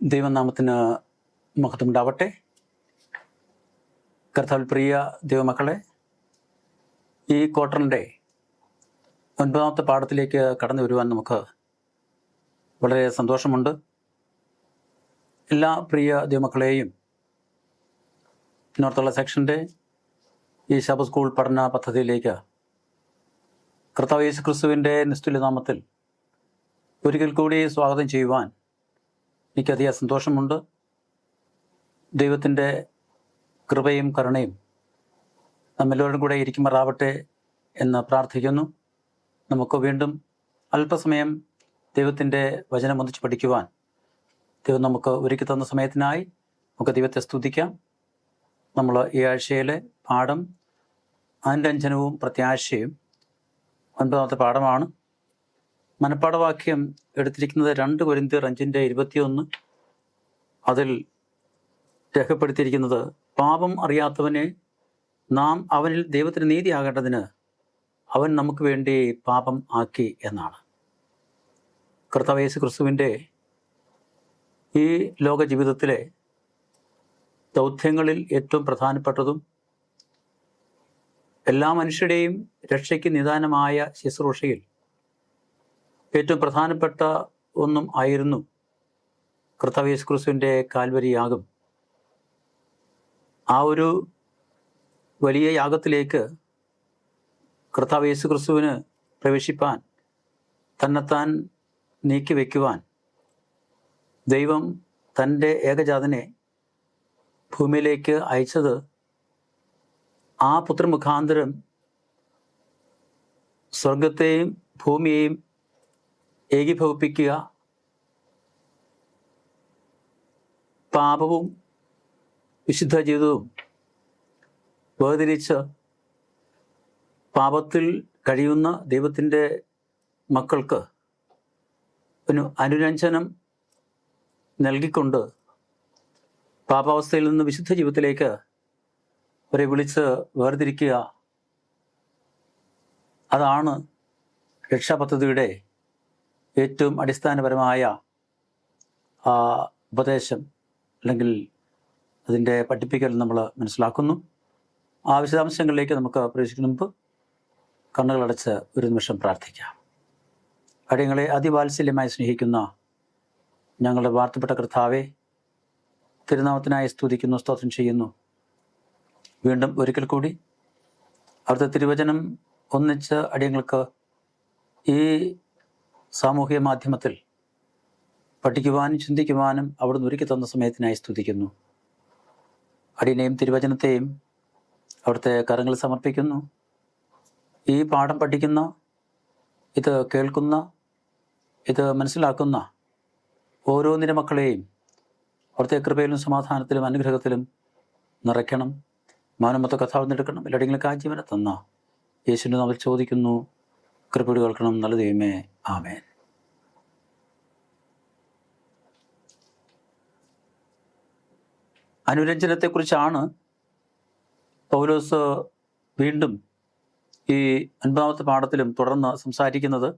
ദൈവനാമത്തിന് മഹത്വമുണ്ടാവട്ടെ. കർത്താവിൽ പ്രിയ ദൈവമക്കളെ, ഈ ക്വാർട്ടറിൻ്റെ 9ാമത്തെ പാഠത്തിലേക്ക് കടന്നു വരുവാൻ നമുക്ക് വളരെ സന്തോഷമുണ്ട്. എല്ലാ പ്രിയ ദൈവമക്കളെയും നോർത്തുള്ള സെക്ഷൻ്റെ ഈ ശബ സ്കൂൾ പഠന പദ്ധതിയിലേക്ക് കർത്താവ് യേശു ക്രിസ്തുവിൻ്റെ നിസ്തുല്യനാമത്തിൽ ഒരിക്കൽ കൂടി സ്വാഗതം ചെയ്യുവാൻ എനിക്കധികം സന്തോഷമുണ്ട്. ദൈവത്തിൻ്റെ കൃപയും കരുണയും നമ്മെല്ലാവരും കൂടെ ഇരിക്കുമാറാവട്ടെ എന്ന് പ്രാർത്ഥിക്കുന്നു. നമുക്ക് വീണ്ടും അല്പസമയം ദൈവത്തിൻ്റെ വചനം ഒന്നിച്ച് പഠിക്കുവാൻ ദൈവം നമുക്ക് ഒരുക്കി തന്ന സമയത്തിനായി നമുക്ക് ദൈവത്തെ സ്തുതിക്കാം. നമ്മൾ ഈ ആഴ്ചയിലെ പാഠം അനുരഞ്ജനവും പ്രത്യാശയും 9ാമത്തെ പാഠമാണ്. മനപ്പാഠവാക്യം എടുത്തിരിക്കുന്നത് 2 കൊരിന്ത്യർ 5:21. അതിൽ രേഖപ്പെടുത്തിയിരിക്കുന്നത്, പാപം അറിയാത്തവനെ നാം അവനിൽ ദൈവത്തിന് നീതിയാകേണ്ടതിന് അവൻ നമുക്ക് വേണ്ടി പാപം ആക്കി എന്നാണ്. കർത്താവ് യേശു ക്രിസ്തുവിൻ്റെ ഈ ലോക ജീവിതത്തിലെ ദൗത്യങ്ങളിൽ ഏറ്റവും പ്രധാനപ്പെട്ടതും എല്ലാ മനുഷ്യരുടെയും രക്ഷയ്ക്ക് നിദാനമായ ശുശ്രൂഷയിൽ ഏറ്റവും പ്രധാനപ്പെട്ട ഒന്നും ആയിരുന്നു കർത്താവ് യേശു ക്രിസ്തുവിൻ്റെ കാൽവരി യാഗം. ആ ഒരു വലിയ യാഗത്തിലേക്ക് കർത്താവ് യേശു ക്രിസ്തുവിന് പ്രവേശിപ്പാൻ, തന്നെത്താൻ നീക്കി വയ്ക്കുവാൻ ദൈവം തൻ്റെ ഏകജാതനെ ഭൂമിയിലേക്ക് അയച്ചത് ആ പുത്രമുഖാന്തരം സ്വർഗത്തെയും ഭൂമിയെയും ഏകീഭവിപ്പിക്കുക, പാപവും വിശുദ്ധ ജീവിതവും വേർതിരിച്ച് പാപത്തിൽ കഴിയുന്ന ദൈവത്തിൻ്റെ മക്കൾക്ക് ഒരു അനുരഞ്ജനം നൽകിക്കൊണ്ട് പാപാവസ്ഥയിൽ നിന്ന് വിശുദ്ധ ജീവിതത്തിലേക്ക് അവരെ വിളിച്ച് വേർതിരിക്കുക. അതാണ് രക്ഷാപദ്ധതിയുടെ ഏറ്റവും അടിസ്ഥാനപരമായ ഉപദേശം, അല്ലെങ്കിൽ അതിൻ്റെ പഠിപ്പിക്കൽ നമ്മൾ മനസ്സിലാക്കുന്നു. ആ വിശദാംശങ്ങളിലേക്ക് നമുക്ക് പ്രവേശിക്കുന്ന മുമ്പ് കണ്ണുകളടച്ച് ഒരു നിമിഷം പ്രാർത്ഥിക്കാം. അടിയങ്ങളെ അതിവാത്സല്യമായി സ്നേഹിക്കുന്ന ഞങ്ങളുടെ വാഴ്ത്തപ്പെട്ട കർത്താവെ, തിരുനാമത്തിനായി സ്തുതിക്കുന്നു, സ്തോത്രം ചെയ്യുന്നു. വീണ്ടും ഒരിക്കൽ കൂടി അവിടുത്തെ തിരുവചനം ഒന്നിച്ച് അടിയങ്ങൾക്ക് ഈ സാമൂഹിക മാധ്യമത്തിൽ പഠിക്കുവാനും ചിന്തിക്കുവാനും അവിടുന്ന് ഒരുക്കി തന്ന സമയത്തിനായി സ്തുതിക്കുന്നു. അടിയനെയും തിരുവചനത്തെയും അവിടുത്തെ കരങ്ങളിൽ സമർപ്പിക്കുന്നു. ഈ പാഠം പഠിക്കുന്ന, ഇത് കേൾക്കുന്ന, ഇത് മനസ്സിലാക്കുന്ന ഓരോ നിരമക്കളെയും അവിടുത്തെ കൃപയിലും സമാധാനത്തിലും അനുഗ്രഹത്തിലും നിറയ്ക്കണം. മാനമൊത്ത കഥാവെന്നെടുക്കണം. എല്ലായിടങ്ങളിലും കാജീവനെ തന്ന യേശുവിൻ്റെ നാമത്തിൽ ചോദിക്കുന്നു, കൃപയോട് കേൾക്കണം. നല്ല ദൈവമേ, ആമേൻ. അനുരഞ്ജനത്തെക്കുറിച്ചാണ് പൗലോസ് വീണ്ടും ഈ 9ാമത്തെ പാഠത്തിലും തുടർന്ന് സംസാരിക്കുന്നത്.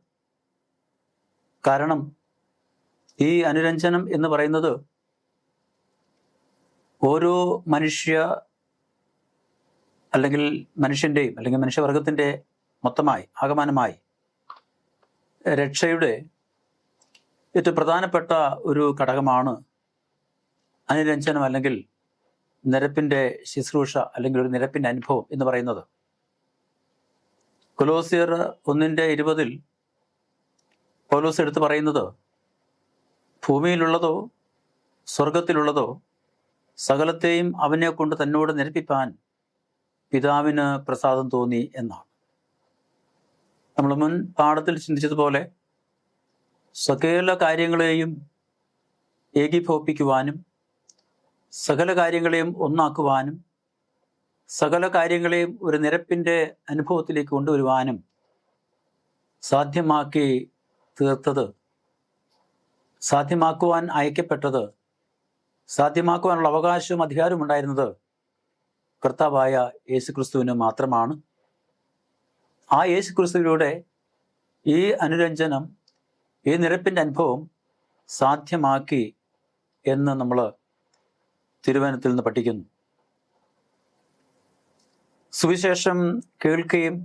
കാരണം ഈ അനുരഞ്ജനം എന്ന് പറയുന്നത് ഓരോ മനുഷ്യൻ്റെയും അല്ലെങ്കിൽ മനുഷ്യവർഗത്തിൻ്റെ മൊത്തമായി ആകമാനമായി രക്ഷയുടെ ഏറ്റവും പ്രധാനപ്പെട്ട ഒരു ഘടകമാണ് അനുരഞ്ജനം, അല്ലെങ്കിൽ നിരപ്പിൻ്റെ ശുശ്രൂഷ, അല്ലെങ്കിൽ ഒരു നിരപ്പിൻ്റെ അനുഭവം എന്ന് പറയുന്നത്. കൊലോസ്യർ 1:20 പൗലോസ് എടുത്ത് പറയുന്നത്, ഭൂമിയിലുള്ളതോ സ്വർഗത്തിലുള്ളതോ സകലത്തെയും അവനെ കൊണ്ട് തന്നോട് നിരപ്പിപ്പാൻ പിതാവിന് പ്രസാദം തോന്നി എന്നാണ്. നമ്മൾ മുൻ പാഠത്തിൽ ചിന്തിച്ചതുപോലെ സകല കാര്യങ്ങളെയും ഏകീഭവിപ്പിക്കുവാനും, സകല കാര്യങ്ങളെയും ഒന്നാക്കുവാനും, സകല കാര്യങ്ങളെയും ഒരു നിരപ്പിൻ്റെ അനുഭവത്തിലേക്ക് കൊണ്ടുവരുവാനും സാധ്യമാക്കി തീർത്തത്, സാധ്യമാക്കുവാൻ അയക്കപ്പെട്ടത്, സാധ്യമാക്കുവാനുള്ള അവകാശവും അധികാരവും ഉണ്ടായിരുന്നത് കർത്താവായ യേശുക്രിസ്തുവിന് മാത്രമാണ്. ആ യേശുക്രിസ്തുവിലൂടെ ഈ അനുരഞ്ജനം, ഈ നിരപ്പിൻ്റെ അനുഭവം സാധ്യമാക്കി എന്ന് നമ്മൾ തിരുവചനത്തിൽ നിന്ന് പഠിക്കുന്നു. സുവിശേഷം കേൾക്കുകയും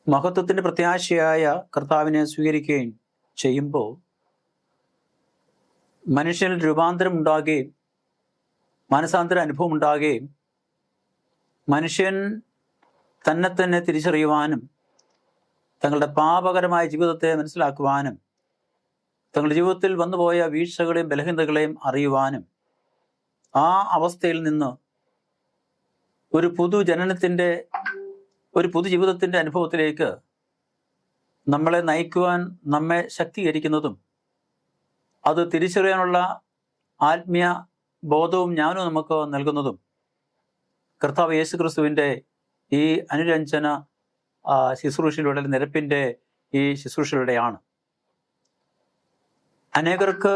മഹത്വത്തിൻ്റെ പ്രത്യാശയായ കർത്താവിനെ സ്വീകരിക്കുകയും ചെയ്യുമ്പോൾ മനുഷ്യനിൽ രൂപാന്തരം ഉണ്ടാകുകയും മാനസാന്തര അനുഭവം ഉണ്ടാകുകയും മനുഷ്യൻ തന്നെ തിരിച്ചറിയുവാനും തങ്ങളുടെ പാപകരമായ ജീവിതത്തെ മനസ്സിലാക്കുവാനും തങ്ങളുടെ ജീവിതത്തിൽ വന്നുപോയ വീഴ്ചകളെയും ബലഹീനതകളെയും അറിയുവാനും ആ അവസ്ഥയിൽ നിന്ന് ഒരു പുതുജീവിതത്തിൻ്റെ അനുഭവത്തിലേക്ക് നമ്മളെ നയിക്കുവാൻ നമ്മെ ശക്തീകരിക്കുന്നതും അത് തിരിച്ചറിയാനുള്ള ആത്മീയ ബോധവും ജ്ഞാനവും നമുക്ക് നൽകുന്നതും കർത്താവ് യേശു ക്രിസ്തുവിൻ്റെ ഈ അനുരഞ്ജന ശുശ്രൂഷയിലൂടെ, നിരപ്പിൻ്റെ ഈ ശുശ്രൂഷയിലൂടെയാണ്. അനേകർക്ക്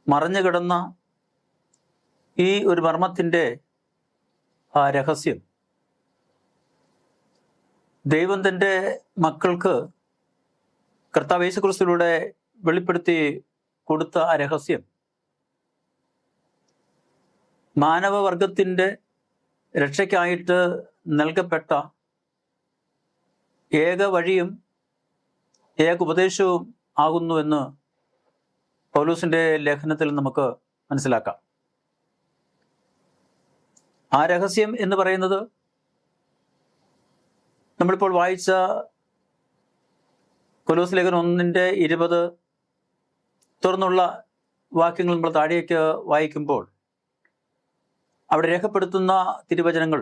മറഞ്ഞു കിടന്ന ഈ ഒരു മർമ്മത്തിൻ്റെ രഹസ്യം ദൈവം തൻ്റെ മക്കൾക്ക് കർത്താവ് യേശു ക്രിസ്തുവിലൂടെ വെളിപ്പെടുത്തി കൊടുത്ത ആ രഹസ്യം മാനവവർഗത്തിൻ്റെ രക്ഷയ്ക്കായിട്ട് നൽകപ്പെട്ട ഏക വഴിയും ഏക ഉപദേശവും ആകുന്നുവെന്ന് പൗലോസിൻ്റെ ലേഖനത്തിൽ നമുക്ക് മനസ്സിലാക്കാം. ആ രഹസ്യം എന്ന് പറയുന്നത് നമ്മളിപ്പോൾ വായിച്ച കൊലോസ് ലേഖനം 1:20 തുറന്നുള്ള വാക്യങ്ങൾ നമ്മൾ താഴേക്ക് വായിക്കുമ്പോൾ അവിടെ രേഖപ്പെടുത്തുന്ന തിരുവചനങ്ങൾ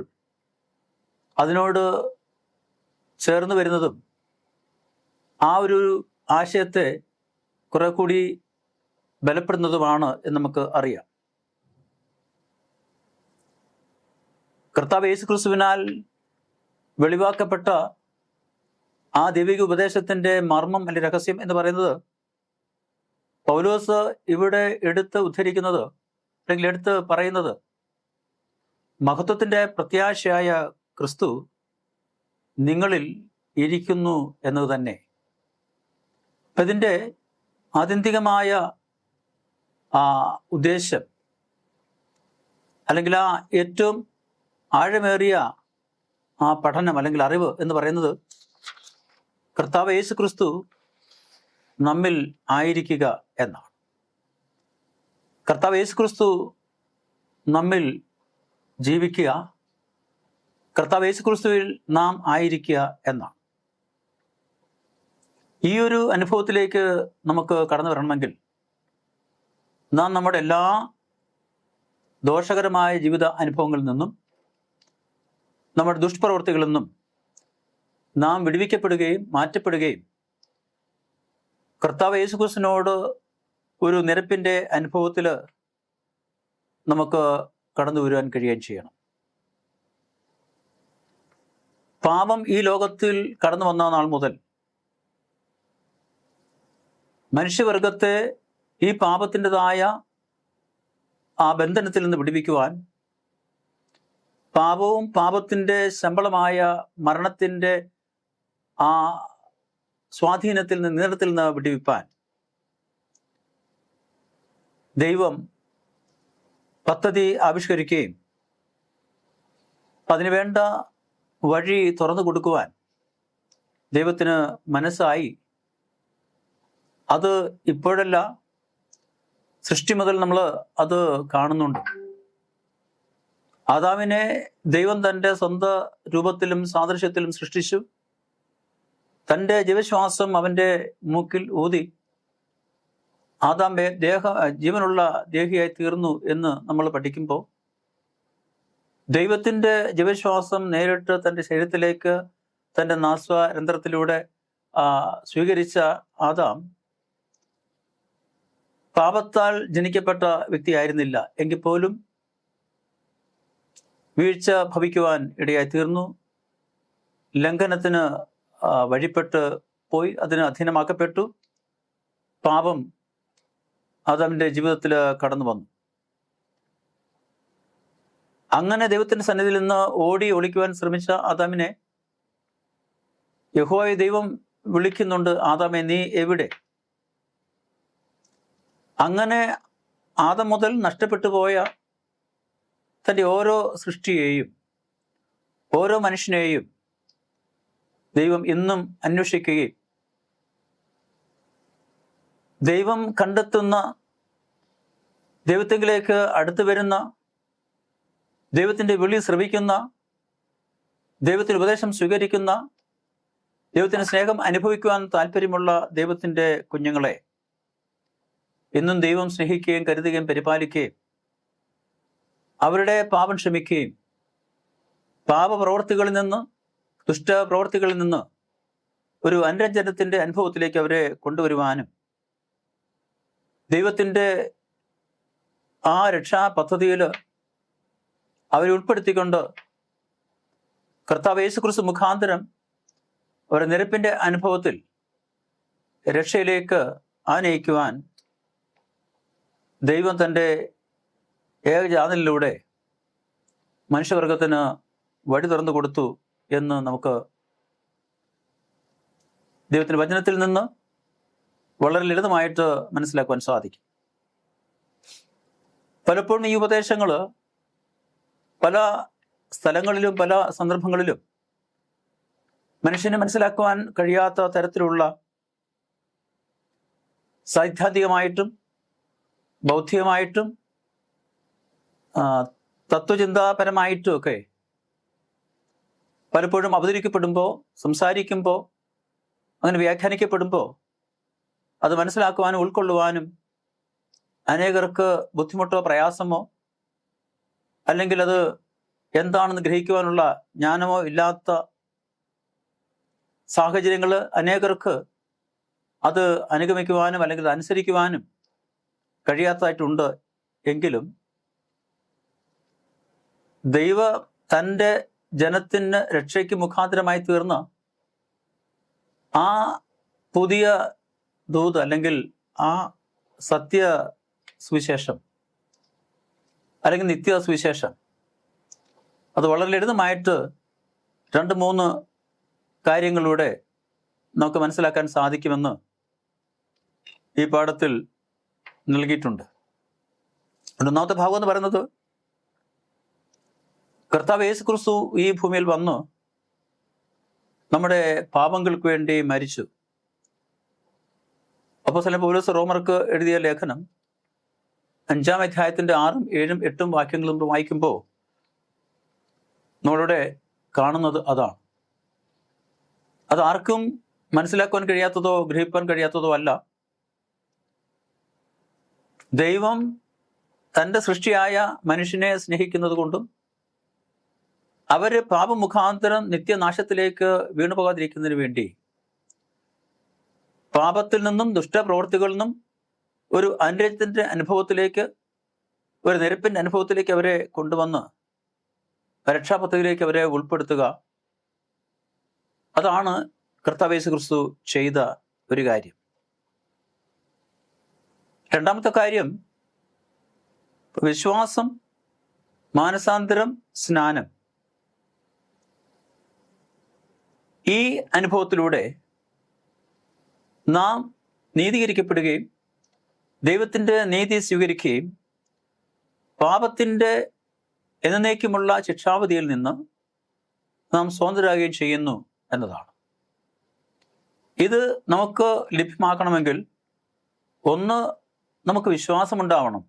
അതിനോട് ചേർന്ന് വരുന്നതും ആ ഒരു ആശയത്തെ കുറെ കൂടി ബലപ്പെടുന്നതുമാണ് എന്ന് നമുക്ക് അറിയാം. കർത്താവ് യേശു ക്രിസ്തുവിനാൽ വെളിവാക്കപ്പെട്ട ആ ദൈവിക ഉപദേശത്തിൻ്റെ മർമ്മം അല്ലെങ്കിൽ രഹസ്യം എന്ന് പറയുന്നത് പൗലോസ് ഇവിടെ എടുത്ത് ഉദ്ധരിക്കുന്നത് അല്ലെങ്കിൽ എടുത്ത് പറയുന്നത് മഹത്വത്തിൻ്റെ പ്രത്യാശയായ ക്രിസ്തു നിങ്ങളിൽ ഇരിക്കുന്നു എന്നത് തന്നെ. ഇതിൻ്റെ ആത്യന്തികമായ ആ ഉദ്ദേശം അല്ലെങ്കിൽ ആ ഏറ്റവും ആഴമേറിയ ആ പഠനം അല്ലെങ്കിൽ അറിവ് എന്ന് പറയുന്നത് കർത്താവ് യേശു ക്രിസ്തു നമ്മിൽ ആയിരിക്കുക എന്നാണ്. കർത്താവ് യേശു ക്രിസ്തു നമ്മിൽ ജീവിക്കുക, കർത്താവ് യേശു ക്രിസ്തുവിൽ നാം ആയിരിക്കുക എന്നാണ്. ഈ ഒരു അനുഭവത്തിലേക്ക് നമുക്ക് കടന്നു വരണമെങ്കിൽ നാം നമ്മുടെ എല്ലാ ദോഷകരമായ ജീവിത അനുഭവങ്ങളിൽ നിന്നും നമ്മുടെ ദുഷ്പ്രവൃത്തികളിൽ നിന്നും നാം വിടുവിക്കപ്പെടുകയും മാറ്റപ്പെടുകയും കർത്താവ് യേശു ക്രിസ്തുവിനോട് ഒരു നിരപ്പിൻ്റെ അനുഭവത്തിൽ നമുക്ക് കടന്നു വരുവാൻ കഴിയുകയും ചെയ്യണം. പാപം ഈ ലോകത്തിൽ കടന്നു വന്ന നാൾ മുതൽ മനുഷ്യവർഗത്തെ ഈ പാപത്തിൻ്റെതായ ആ ബന്ധനത്തിൽ നിന്ന് വിടുവിക്കുവാൻ, പാപവും പാപത്തിൻ്റെ ശമ്പളമായ മരണത്തിൻ്റെ ആ സ്വാധീനത്തിൽ നിന്ന് നിയന്ത്രണത്തിൽ നിന്ന് വിടുവിപ്പാൻ ദൈവം പദ്ധതി ആവിഷ്കരിക്കുകയും അതിനുവേണ്ട വഴി തുറന്നു കൊടുക്കുവാൻ ദൈവത്തിന് മനസ്സായി. അത് ഇപ്പോഴല്ല, സൃഷ്ടി മുതൽ നമ്മൾ അത് കാണുന്നുണ്ട്. ആദാമിനെ ദൈവം തൻ്റെ സ്വന്തം രൂപത്തിലും സാദൃശ്യത്തിലും സൃഷ്ടിച്ചു. തൻ്റെ ജീവശ്വാസം അവൻ്റെ മൂക്കിൽ ഊതി ആദാം ജീവനുള്ള ദേഹിയായി തീർന്നു എന്ന് നമ്മൾ പഠിക്കുമ്പോൾ ദൈവത്തിൻ്റെ ജീവശ്വാസം നേരിട്ട് തൻ്റെ ശരീരത്തിലേക്ക് തൻ്റെ നാസ്വരന്ധ്രത്തിലൂടെ സ്വീകരിച്ച ആദാം പാപത്താൽ ജനിക്കപ്പെട്ട വ്യക്തിയായിരുന്നില്ല. എങ്കിൽ പോലും വീഴ്ച ഭവിക്കുവാൻ ഇടയായി തീർന്നു. ലംഘനത്തിന് വഴിപ്പെട്ട് പോയി, അതിന് അധീനമാക്കപ്പെട്ടു. പാപം ആദാമിൻ്റെ ജീവിതത്തിൽ കടന്നു വന്നു. അങ്ങനെ ദൈവത്തിൻ്റെ സന്നിധിയിൽ നിന്ന് ഓടി ഒളിക്കുവാൻ ശ്രമിച്ച ആദാമിനെ യഹോവയെ ദൈവം വിളിക്കുന്നുണ്ട്, ആദാമേ നീ എവിടെ? അങ്ങനെ ആദം മുതൽ നഷ്ടപ്പെട്ടു പോയ തൻ്റെ ഓരോ സൃഷ്ടിയെയും ഓരോ മനുഷ്യനെയും ദൈവം ഇന്നും അന്വേഷിക്കുകയും ദൈവം കണ്ടെത്തുന്ന, ദൈവത്തിലേക്ക് അടുത്തു വരുന്ന, ദൈവത്തിൻ്റെ വിളി ശ്രവിക്കുന്ന, ദൈവത്തിൻ്റെ ഉപദേശം സ്വീകരിക്കുന്ന, ദൈവത്തിൻ്റെ സ്നേഹം അനുഭവിക്കുവാൻ താല്പര്യമുള്ള ദൈവത്തിൻ്റെ കുഞ്ഞുങ്ങളെ എന്നും ദൈവം സ്നേഹിക്കുകയും കരുതുകയും പരിപാലിക്കുകയും അവരുടെ പാപം ക്ഷമിക്കുകയും പാപപ്രവർത്തികളിൽ നിന്ന്, ദുഷ്ടപ്രവർത്തികളിൽ നിന്ന് ഒരു അനുരഞ്ജനത്തിൻ്റെ അനുഭവത്തിലേക്ക് അവരെ കൊണ്ടുവരുവാനും ദൈവത്തിൻ്റെ ആ രക്ഷാ പദ്ധതിയിൽ അവരെ ഉൾപ്പെടുത്തിക്കൊണ്ട് കർത്താവ് യേശുക്രിസ്തു മുഖാന്തരം ഒരു നിരപ്പിൻ്റെ അനുഭവത്തിൽ രക്ഷയിലേക്ക് ആനയിക്കുവാൻ ദൈവം തൻ്റെ ഏകജാതനിലൂടെ മനുഷ്യവർഗത്തിന് വഴി തുറന്നു കൊടുത്തു എന്ന് നമുക്ക് ദൈവത്തിൻ്റെ വചനത്തിൽ നിന്ന് വളരെ ലളിതമായിട്ട് മനസ്സിലാക്കുവാൻ സാധിക്കും. പലപ്പോഴും ഈ ഉപദേശങ്ങൾ പല സ്ഥലങ്ങളിലും പല സന്ദർഭങ്ങളിലും മനുഷ്യന് മനസ്സിലാക്കുവാൻ കഴിയാത്ത തരത്തിലുള്ള സൈദ്ധാന്തികമായിട്ടും ബൗദ്ധികമായിട്ടും തത്വചിന്താപരമായിട്ടും ഒക്കെ പലപ്പോഴും അവതരിക്കപ്പെടുമ്പോൾ, സംസാരിക്കുമ്പോൾ, അങ്ങനെ വ്യാഖ്യാനിക്കപ്പെടുമ്പോൾ അത് മനസ്സിലാക്കുവാനും ഉൾക്കൊള്ളുവാനും അനേകർക്ക് ബുദ്ധിമുട്ടോ പ്രയാസമോ അല്ലെങ്കിൽ അത് എന്താണെന്ന് ഗ്രഹിക്കുവാനുള്ള ജ്ഞാനമോ ഇല്ലാത്ത സാഹചര്യങ്ങൾ അനേകർക്ക് അത് അനുഗമിക്കുവാനും അല്ലെങ്കിൽ അനുസരിക്കുവാനും കഴിയാത്തതായിട്ടുണ്ട്. എങ്കിലും ദൈവ തൻ്റെ ജനത്തിന് രക്ഷയ്ക്ക് മുഖാന്തരമായി തീർന്ന ആ പുതിയ ദൂത് അല്ലെങ്കിൽ ആ സത്യ സുവിശേഷം അല്ലെങ്കിൽ നിത്യ സുവിശേഷം അത് വളരെ ലളിതമായിട്ട് 2-3 കാര്യങ്ങളിലൂടെ നമുക്ക് മനസ്സിലാക്കാൻ സാധിക്കുമെന്ന് ഈ പാഠത്തിൽ നൽകിയിട്ടുണ്ട്. ഒന്നാമത്തെ ഭാഗം എന്ന് പറയുന്നത് കർത്താവ് യേശുക്രിസ്തു ഈ ഭൂമിയിൽ വന്നു നമ്മുടെ പാപങ്ങൾക്ക് വേണ്ടി മരിച്ചു. അപ്പോസ്തലൻ പൗലോസ് റോമർക്ക് എഴുതിയ ലേഖനം 5-ാം അധ്യായത്തിൻ്റെ 6, 7, 8 വാക്യങ്ങളും വായിക്കുമ്പോൾ നമ്മളിവിടെ കാണുന്നത് അതാണ്. അത് ആർക്കും മനസ്സിലാക്കുവാൻ കഴിയാത്തതോ ഗ്രഹിക്കാൻ കഴിയാത്തതോ അല്ല. ദൈവം തൻ്റെ സൃഷ്ടിയായ മനുഷ്യനെ സ്നേഹിക്കുന്നത് കൊണ്ടും അവർ പാപമുഖാന്തരം നിത്യനാശത്തിലേക്ക് വീണുപോകാതിരിക്കുന്നതിന് വേണ്ടി പാപത്തിൽ നിന്നും ദുഷ്ടപ്രവൃത്തികളിൽ നിന്നും ഒരു അനുരഞ്ജനത്തിൻ്റെ അനുഭവത്തിലേക്ക്, ഒരു നിരപ്പിൻ്റെ അനുഭവത്തിലേക്ക് അവരെ കൊണ്ടുവന്ന് രക്ഷാപദ്ധതിയിലേക്ക് അവരെ ഉൾപ്പെടുത്തുക. അതാണ് കർത്താവ് യേശുക്രിസ്തു ചെയ്ത ഒരു കാര്യം. രണ്ടാമത്തെ കാര്യം വിശ്വാസം, മാനസാന്തരം, സ്നാനം. ഈ അനുഭവത്തിലൂടെ നാം നീതീകരിക്കപ്പെടുകയും ദൈവത്തിൻ്റെ നീതി സ്വീകരിക്കുകയും പാപത്തിൻ്റെ എന്നേക്കുമുള്ള ശിക്ഷാവധിയിൽ നിന്ന് നാം സ്വതന്ത്രരാകുകയും ചെയ്യുന്നു എന്നതാണ്. ഇത് നമുക്ക് ലഭ്യമാക്കണമെങ്കിൽ 1, നമുക്ക് വിശ്വാസമുണ്ടാവണം.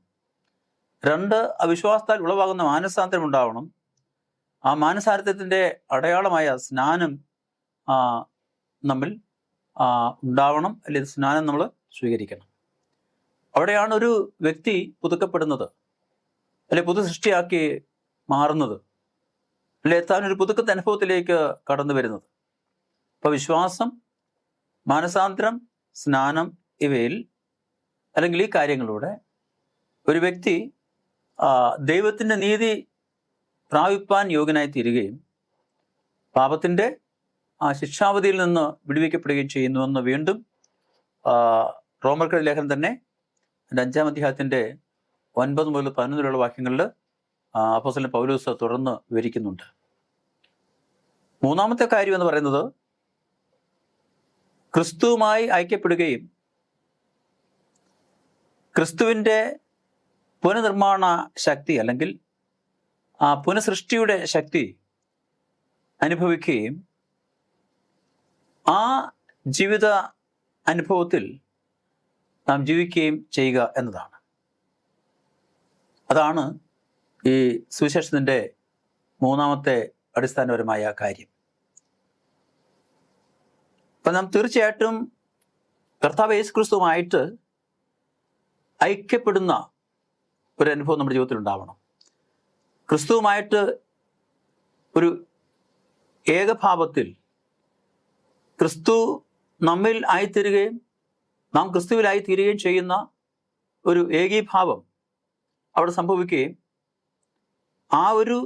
2, അവിശ്വാസത്താൽ ഉളവാകുന്ന മാനസാന്തരം ഉണ്ടാവണം. ആ മാനസാന്തരത്തിൻ്റെ അടയാളമായ സ്നാനം നമ്മിൽ ഉണ്ടാവണം, അല്ലെങ്കിൽ സ്നാനം നമ്മൾ സ്വീകരിക്കണം. അവിടെയാണ് ഒരു വ്യക്തി പുതുക്കപ്പെടുന്നത്, അല്ലെ പുതു സൃഷ്ടിയാക്കി മാറുന്നത്, അല്ലെ താനൊരു പുതുക്കത്തെ അനുഭവത്തിലേക്ക് കടന്നു വരുന്നത്. അപ്പോൾ വിശ്വാസം, മാനസാന്തരം, സ്നാനം ഇവയിൽ അല്ലെങ്കിൽ ഈ കാര്യങ്ങളിലൂടെ ഒരു വ്യക്തി ദൈവത്തിൻ്റെ നീതി പ്രാപിപ്പാൻ യോഗ്യനായി തീരുകയും പാപത്തിൻ്റെ ആ ശിക്ഷാവധിയിൽ നിന്ന് വിടുവിക്കപ്പെടുകയും ചെയ്യുന്നുവെന്ന് വീണ്ടും റോമർക്ക് ലേഖനം തന്നെ 5-ാം അധ്യായത്തിൻ്റെ 9 മുതൽ 11 വരെയുള്ള വാക്യങ്ങളിൽ അപ്പോസ്തലൻ പൗലോസ് തുടർന്ന് വിവരിക്കുന്നുണ്ട്. മൂന്നാമത്തെ കാര്യം എന്ന് പറയുന്നത് ക്രിസ്തുവുമായി ഐക്യപ്പെടുകയും ക്രിസ്തുവിൻ്റെ പുനർനിർമ്മാണ ശക്തി അല്ലെങ്കിൽ ആ പുനഃസൃഷ്ടിയുടെ ശക്തി അനുഭവിക്കുകയും ആ ജീവിത അനുഭവത്തിൽ നാം ജീവിക്കുകയും ചെയ്യുക എന്നതാണ്. അതാണ് ഈ സുവിശേഷത്തിൻ്റെ മൂന്നാമത്തെ അടിസ്ഥാനപരമായ കാര്യം. അപ്പം നാം തീർച്ചയായിട്ടും കർത്താവ് യേശു ക്രിസ്തുവുമായിട്ട് ഐക്യപ്പെടുന്ന ഒരു അനുഭവം നമ്മുടെ ജീവിതത്തിൽ ഉണ്ടാവണം. ക്രിസ്തുവുമായിട്ട് ഒരു ഏകഭാവത്തിൽ ക്രിസ്തു നമ്മിൽ ആയിത്തീരുകയും നാം ക്രിസ്തുവിലായി തീരുകയും ചെയ്യുന്ന ഒരു ഏകീഭാവം അവിടെ സംഭവിക്കുകയും ആ ഒരു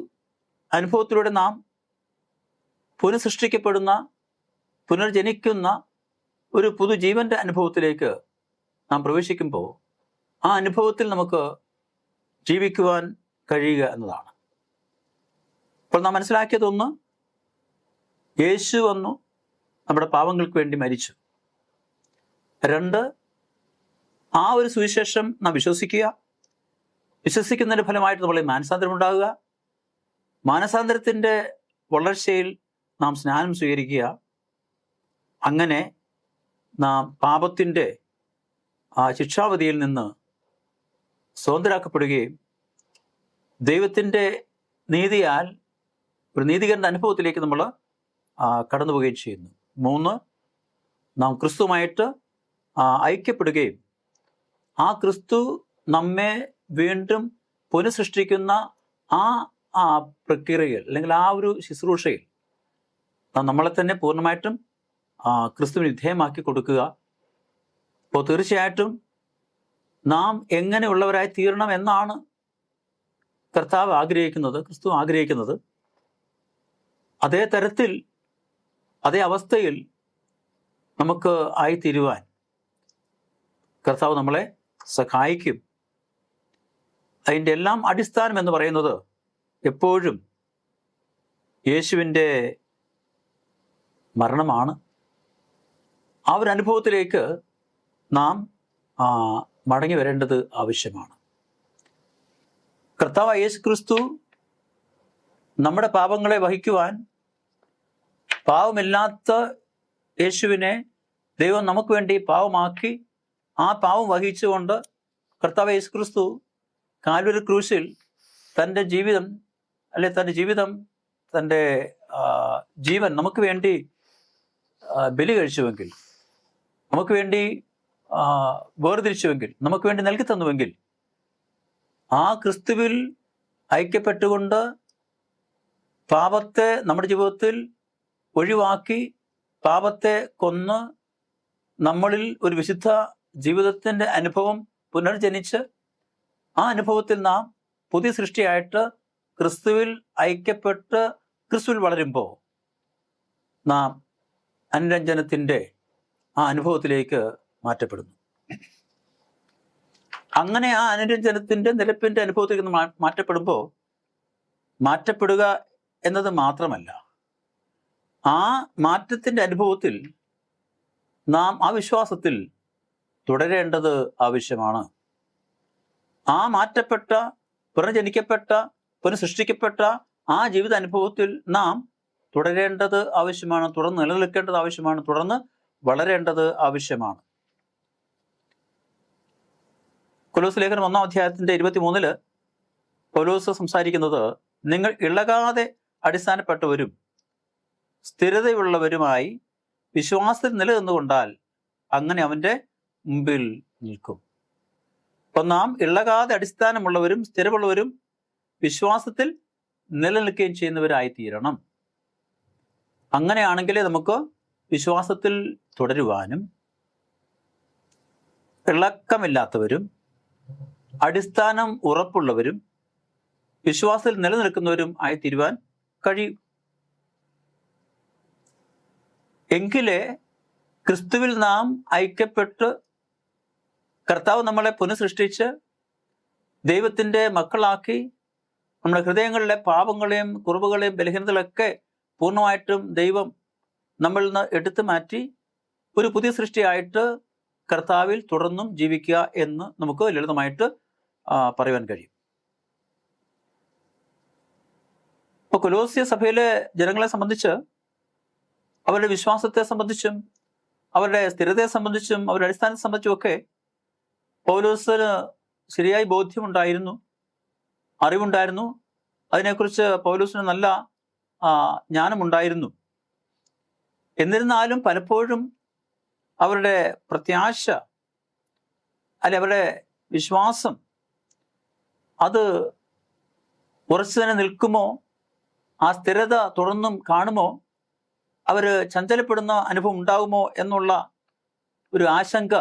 അനുഭവത്തിലൂടെ നാം പുനഃസൃഷ്ടിക്കപ്പെടുന്ന, പുനർജനിക്കുന്ന ഒരു പുതുജീവന്റെ അനുഭവത്തിലേക്ക് നാം പ്രവേശിക്കുമ്പോൾ ആ അനുഭവത്തിൽ നമുക്ക് ജീവിക്കുവാൻ കഴിയുക എന്നതാണ്. അപ്പോൾ നാം മനസ്സിലാക്കിയതൊന്ന്, യേശു വന്നു നമ്മുടെ പാപങ്ങൾക്ക് വേണ്ടി മരിച്ചു. 2, ആ ഒരു സുവിശേഷം നാം വിശ്വസിക്കുക. വിശ്വസിക്കുന്നതിൻ്റെ ഫലമായിട്ട് നമ്മളെ മാനസാന്തരം ഉണ്ടാകുക. മാനസാന്തരത്തിൻ്റെ വളർച്ചയിൽ നാം സ്നാനം സ്വീകരിക്കുക. അങ്ങനെ നാം പാപത്തിൻ്റെ ആ ശിക്ഷാവധിയിൽ നിന്ന് സ്വതന്ത്രരാക്കപ്പെടുകയും ദൈവത്തിൻ്റെ നീതിയാൽ ഒരു നീതികരണ അനുഭവത്തിലേക്ക് നമ്മൾ കടന്നു പോവുകയും ചെയ്യുന്നു. 3, നാം ക്രിസ്തുവുമായിട്ട് ഐക്യപ്പെടുകയും ആ ക്രിസ്തു നമ്മെ വീണ്ടും പുനഃസൃഷ്ടിക്കുന്ന ആ പ്രക്രിയയിൽ അല്ലെങ്കിൽ ആ ഒരു ശുശ്രൂഷയിൽ നമ്മളെ തന്നെ പൂർണ്ണമായിട്ടും ക്രിസ്തുവിന് വിധേയമാക്കി കൊടുക്കുക. അപ്പോൾ തീർച്ചയായിട്ടും നാം എങ്ങനെയുള്ളവരായി തീരണം എന്നാണ് കർത്താവ് ആഗ്രഹിക്കുന്നത്, ക്രിസ്തു ആഗ്രഹിക്കുന്നത്. അതേ തരത്തിൽ, അതേ അവസ്ഥയിൽ നമുക്ക് ആയിത്തീരുവാൻ കർത്താവ് നമ്മളെ സഹായിക്കും. അതിൻ്റെ എല്ലാം അടിസ്ഥാനം എന്ന് പറയുന്നത് എപ്പോഴും യേശുവിൻ്റെ മരണമാണ്. ആ ഒരു അനുഭവത്തിലേക്ക് നാം മടങ്ങി വരേണ്ടത് ആവശ്യമാണ്. കർത്താവ് യേശു ക്രിസ്തു നമ്മുടെ പാപങ്ങളെ വഹിക്കുവാൻ പാവമില്ലാത്ത യേശുവിനെ ദൈവം നമുക്ക് വേണ്ടി പാവമാക്കി ആ പാവം വഹിച്ചുകൊണ്ട് കർത്താവ് യേശു ക്രിസ്തു കാൽവരി ക്രൂശിൽ തൻ്റെ ജീവിതം തൻ്റെ ജീവൻ നമുക്ക് വേണ്ടി ബലി കഴിച്ചുവെങ്കിൽ, നമുക്ക് വേണ്ടി വേർതിരിച്ചുവെങ്കിൽ, നമുക്ക് വേണ്ടി നൽകി തന്നുവെങ്കിൽ, ആ ക്രിസ്തുവിൽ ഐക്യപ്പെട്ടുകൊണ്ട് പാപത്തെ നമ്മുടെ ജീവിതത്തിൽ ഒഴിവാക്കി പാപത്തെ കൊന്ന് നമ്മളിൽ ഒരു വിശുദ്ധ ജീവിതത്തിൻ്റെ അനുഭവം പുനർജനിച്ച് ആ അനുഭവത്തിൽ നാം പുതിയ സൃഷ്ടിയായിട്ട് ക്രിസ്തുവിൽ ഐക്യപ്പെട്ട് ക്രിസ്തുവിൽ വളരുമ്പോൾ നാം അനുരഞ്ജനത്തിൻ്റെ ആ അനുഭവത്തിലേക്ക് മാറ്റപ്പെടുന്നു. അങ്ങനെ ആ അനുരഞ്ജനത്തിൻ്റെ നിരപ്പിൻ്റെ അനുഭവത്തിലേക്ക് മാറ്റപ്പെടുമ്പോൾ മാറ്റപ്പെടുക എന്നത് മാത്രമല്ല, ആ മാറ്റത്തിൻ്റെ അനുഭവത്തിൽ നാം ആ വിശ്വാസത്തിൽ തുടരേണ്ടത് ആവശ്യമാണ്. ആ മാറ്റപ്പെട്ട, പുനർജനിക്കപ്പെട്ട, പുനഃസൃഷ്ടിക്കപ്പെട്ട ആ ജീവിത അനുഭവത്തിൽ നാം തുടരേണ്ടത് ആവശ്യമാണ്, തുടർന്ന് നിലനിൽക്കേണ്ടത് ആവശ്യമാണ്, തുടർന്ന് വളരേണ്ടത് ആവശ്യമാണ്. കൊലോസ് ലേഖനം 1-ാം അധ്യായത്തിൻ്റെ 23 പൗലോസ് സംസാരിക്കുന്നത്, നിങ്ങൾ ഇളകാതെ അടിസ്ഥാനപ്പെട്ടവരും സ്ഥിരതയുള്ളവരുമായി വിശ്വാസത്തിൽ നിലനിന്നുകൊണ്ടാൽ അങ്ങനെ അവൻ്റെ മുമ്പിൽ നിൽക്കും. അപ്പം നാം ഇളകാതെ അടിസ്ഥാനമുള്ളവരും സ്ഥിരമുള്ളവരും വിശ്വാസത്തിൽ നിലനിൽക്കുകയും ചെയ്യുന്നവരായി തീരണം. അങ്ങനെയാണെങ്കിലേ നമുക്ക് വിശ്വാസത്തിൽ തുടരുവാനും ഇളക്കമില്ലാത്തവരും അടിസ്ഥാനം ഉറപ്പുള്ളവരും വിശ്വാസത്തിൽ നിലനിൽക്കുന്നവരും ആയി തീരുവാൻ കഴിയും. എങ്കിലേ ക്രിസ്തുവിൽ നാം ഐക്യപ്പെട്ട് കർത്താവ് നമ്മളെ പുനഃസൃഷ്ടിച്ച് ദൈവത്തിൻ്റെ മക്കളാക്കി നമ്മുടെ ഹൃദയങ്ങളിലെ പാപങ്ങളെയും കുറവുകളെയും ബലഹീനതകളൊക്കെ പൂർണ്ണമായിട്ടും ദൈവം നമ്മളിൽ നിന്ന് എടുത്തു മാറ്റി ഒരു പുതിയ സൃഷ്ടിയായിട്ട് കർത്താവിൽ തുടർന്നും ജീവിക്കുക എന്ന് നമുക്ക് ലളിതമായിട്ട് പറയുവാൻ കഴിയും. ഇപ്പോൾ കൊലോസ്യ സഭയിലെ ജനങ്ങളെ സംബന്ധിച്ച് അവരുടെ വിശ്വാസത്തെ സംബന്ധിച്ചും അവരുടെ സ്ഥിരതയെ സംബന്ധിച്ചും അവരുടെ അടിസ്ഥാനത്തെ സംബന്ധിച്ചുമൊക്കെ പൗലോസിന് ശരിയായി ബോധ്യമുണ്ടായിരുന്നു, അറിവുണ്ടായിരുന്നു. അതിനെക്കുറിച്ച് പൗലോസിന് നല്ല ജ്ഞാനമുണ്ടായിരുന്നു. എന്നിരുന്നാലും പലപ്പോഴും അവരുടെ പ്രത്യാശ അല്ലെ അവരുടെ വിശ്വാസം അത് ഉറച്ചു തന്നെ നിൽക്കുമോ, ആ സ്ഥിരത തുടർന്നും കാണുമോ, അവർ ചഞ്ചലപ്പെടുന്ന അനുഭവം ഉണ്ടാകുമോ എന്നുള്ള ഒരു ആശങ്ക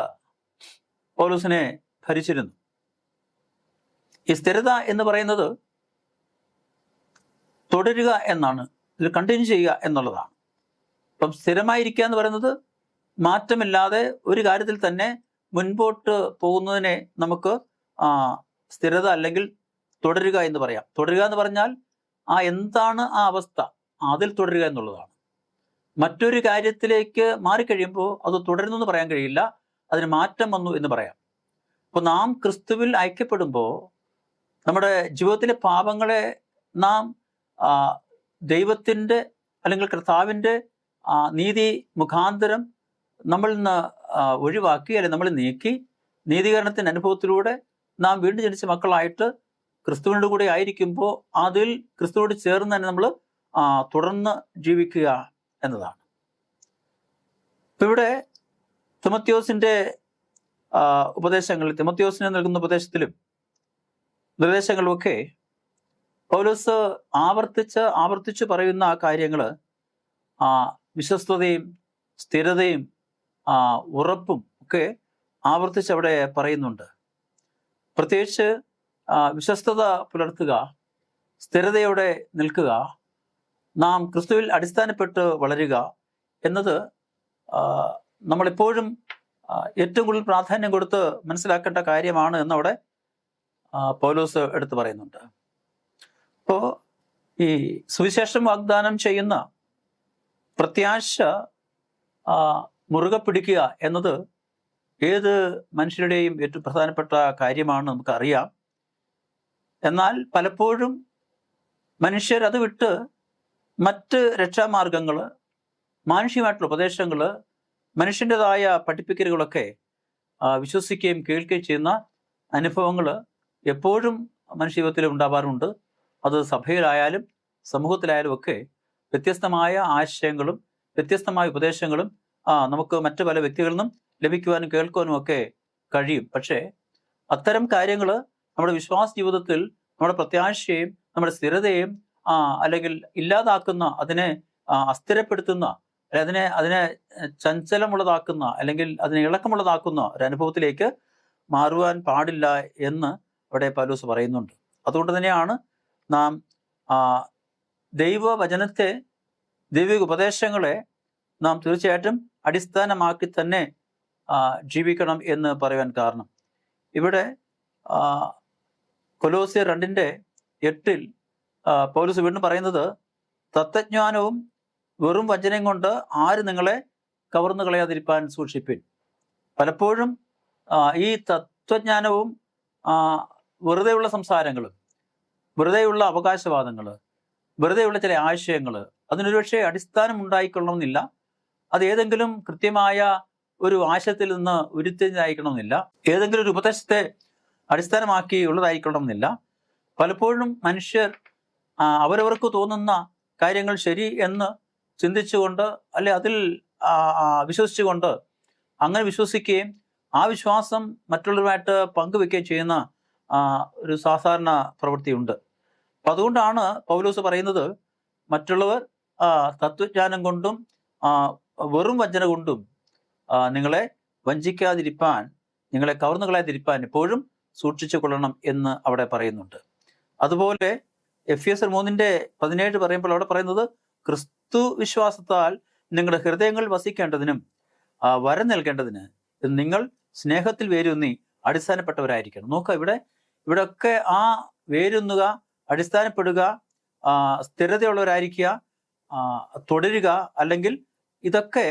പൗലോസിനെ ഭരിച്ചിരുന്നു. ഈ സ്ഥിരത എന്ന് പറയുന്നത് തുടരുക എന്നാണ്, ഇതിൽ കണ്ടിന്യൂ ചെയ്യുക എന്നുള്ളതാണ്. അപ്പം സ്ഥിരമായിരിക്കുക എന്ന് പറയുന്നത് മാറ്റമില്ലാതെ ഒരു കാര്യത്തിൽ തന്നെ മുൻപോട്ട് പോകുന്നതിനെ നമുക്ക് സ്ഥിരത അല്ലെങ്കിൽ തുടരുക എന്ന് പറയാം. തുടരുക എന്ന് പറഞ്ഞാൽ എന്താണ് ആ അവസ്ഥ, അതിൽ തുടരുക എന്നുള്ളതാണ്. മറ്റൊരു കാര്യത്തിലേക്ക് മാറിക്കഴിയുമ്പോൾ അത് തുടരുന്നു എന്ന് പറയാൻ കഴിയില്ല, അതിന് മാറ്റം വന്നു എന്ന് പറയാം. അപ്പോൾ നാം ക്രിസ്തുവിൽ ഐക്യപ്പെടുമ്പോൾ നമ്മുടെ ജീവിതത്തിലെ പാപങ്ങളെ നാം ദൈവത്തിൻ്റെ അല്ലെങ്കിൽ കർത്താവിൻ്റെ നീതി മുഖാന്തരം നമ്മളിൽ നിന്ന് ഒഴിവാക്കി അല്ലെങ്കിൽ നമ്മൾ നീക്കി നീതീകരണത്തിൻ്റെ അനുഭവത്തിലൂടെ നാം വീണ്ടും ജനിച്ച മക്കളായിട്ട് ക്രിസ്തുവിൻ്റെ കൂടെ ആയിരിക്കുമ്പോൾ അതിൽ ക്രിസ്തുവോട് ചേർന്ന് തന്നെ നമ്മൾ തുടർന്ന് ജീവിക്കുക എന്നതാണ്. ഇപ്പം ഇവിടെ തിമോത്തിയോസിൻ്റെ ഉപദേശങ്ങളിൽ, തിമോത്തിയോസിന് നൽകുന്ന ഉപദേശത്തിലും നിർദ്ദേശങ്ങളുമൊക്കെ പൗലോസ് ആവർത്തിച്ച് പറയുന്ന ആ കാര്യങ്ങൾ വിശ്വസ്തതയും സ്ഥിരതയും ഉറപ്പും ഒക്കെ ആവർത്തിച്ച് അവിടെ പറയുന്നുണ്ട്. പ്രത്യേകിച്ച് വിശ്വസ്തത പുലർത്തുക, സ്ഥിരതയോടെ നിൽക്കുക, നാം ക്രിസ്തുവിൽ അടിസ്ഥാനപ്പെട്ട് വളരുക എന്നത് നമ്മളെപ്പോഴും ഏറ്റവും കൂടുതൽ പ്രാധാന്യം കൊടുത്ത് മനസ്സിലാക്കേണ്ട കാര്യമാണ് എന്നവിടെ പൗലോസ് എടുത്തു പറയുന്നുണ്ട്. അപ്പോൾ ഈ സുവിശേഷം വാഗ്ദാനം ചെയ്യുന്ന പ്രത്യാശ മുറുകെ പിടിക്കുക എന്നത് ഏത് മനുഷ്യരുടെയും ഏറ്റവും പ്രധാനപ്പെട്ട കാര്യമാണ്, നമുക്കറിയാം. എന്നാൽ പലപ്പോഴും മനുഷ്യർ അത് വിട്ട് മറ്റ് രക്ഷാമാർഗങ്ങൾ, മാനുഷികമായിട്ടുള്ള ഉപദേശങ്ങൾ, മനുഷ്യൻ്റെതായ പഠിപ്പിക്കലുകളൊക്കെ വിശ്വസിക്കുകയും കേൾക്കുകയും ചെയ്യുന്ന അനുഭവങ്ങൾ എപ്പോഴും മനുഷ്യ ജീവിതത്തിൽ ഉണ്ടാവാറുണ്ട്. അത് സഭയിലായാലും സമൂഹത്തിലായാലും ഒക്കെ വ്യത്യസ്തമായ ആശയങ്ങളും വ്യത്യസ്തമായ ഉപദേശങ്ങളും നമുക്ക് മറ്റു പല വ്യക്തികളിൽ നിന്നും ലഭിക്കുവാനും കേൾക്കുവാനും ഒക്കെ കഴിയും. പക്ഷേ അത്തരം കാര്യങ്ങൾ നമ്മുടെ വിശ്വാസ ജീവിതത്തിൽ നമ്മുടെ പ്രത്യാശയെയും നമ്മുടെ സ്ഥിരതയെയും അല്ലെങ്കിൽ ഇല്ലാതാക്കുന്ന, അതിനെ അസ്ഥിരപ്പെടുത്തുന്ന, അതിനെ ചഞ്ചലമുള്ളതാക്കുന്ന അല്ലെങ്കിൽ അതിനെ ഇളക്കമുള്ളതാക്കുന്ന ഒരു അനുഭവത്തിലേക്ക് മാറുവാൻ പാടില്ല എന്ന് അവിടെ പൗലോസ് പറയുന്നുണ്ട്. അതുകൊണ്ട് തന്നെയാണ് നാം ദൈവവചനത്തെ, ദൈവിക ഉപദേശങ്ങളെ നാം തീർച്ചയായിട്ടും അടിസ്ഥാനമാക്കി തന്നെ ജീവിക്കണം എന്ന് പറയുവാൻ കാരണം. ഇവിടെ കൊലോസ്യർ 2:8 പൗലോസ് വീണ്ടും പറയുന്നത്, തത്വജ്ഞാനവും വെറും വചനയും കൊണ്ട് ആര് നിങ്ങളെ കവർന്നു കളയാതിരിപ്പാൻ സൂക്ഷിപ്പിൻ. പലപ്പോഴും ഈ തത്വജ്ഞാനവും വെറുതെയുള്ള സംസാരങ്ങളും, വെറുതെയുള്ള അവകാശവാദങ്ങൾ, വെറുതെയുള്ള ചില ആശയങ്ങൾ, അതിനൊരുപക്ഷെ അടിസ്ഥാനം ഉണ്ടായിക്കൊള്ളണമെന്നില്ല. അത് ഏതെങ്കിലും കൃത്യമായ ഒരു ആശയത്തിൽ നിന്ന് ഉരുത്തിരിഞ്ഞതായിരിക്കണമെന്നില്ല, ഏതെങ്കിലും ഒരു ഉപദേശത്തെ അടിസ്ഥാനമാക്കി ഉള്ളതായിക്കൊള്ളണമെന്നില്ല. പലപ്പോഴും മനുഷ്യർ അവരവർക്ക് തോന്നുന്ന കാര്യങ്ങൾ ശരി എന്ന് ചിന്തിച്ചുകൊണ്ട് അല്ലെ അതിൽ വിശ്വസിച്ചുകൊണ്ട് അങ്ങനെ വിശ്വസിക്കുകയും ആ വിശ്വാസം മറ്റുള്ളവരുമായിട്ട് പങ്കുവെക്കുകയും ചെയ്യുന്ന ഒരു സാധാരണ പ്രവൃത്തിയുണ്ട്. അപ്പം അതുകൊണ്ടാണ് പൗലോസ് പറയുന്നത്, മറ്റുള്ളവർ തത്വജ്ഞാനം കൊണ്ടും വെറും വഞ്ചന കൊണ്ടും നിങ്ങളെ വഞ്ചിക്കാതിരിപ്പാൻ, നിങ്ങളെ കവർന്നു കളയാതിരിപ്പാൻ എപ്പോഴും സൂക്ഷിച്ചു കൊള്ളണം എന്ന് അവിടെ പറയുന്നുണ്ട്. അതുപോലെ എഫെസ്യർ 3:17 പറയുമ്പോൾ അവിടെ പറയുന്നത്, ക്രിസ്തു വിശ്വാസത്താൽ നിങ്ങളുടെ ഹൃദയങ്ങൾ വസിക്കേണ്ടതിനും വരം നൽകേണ്ടതിന് നിങ്ങൾ സ്നേഹത്തിൽ വേരൂന്നി അടിസ്ഥാനപ്പെട്ടവരായിരിക്കണം. നോക്കുക, ഇവിടെയൊക്കെ വേരൂന്നുക, അടിസ്ഥാനപ്പെടുക, സ്ഥിരതയുള്ളവരായിരിക്കുക, തുടരുക, അല്ലെങ്കിൽ ഇതൊക്കെ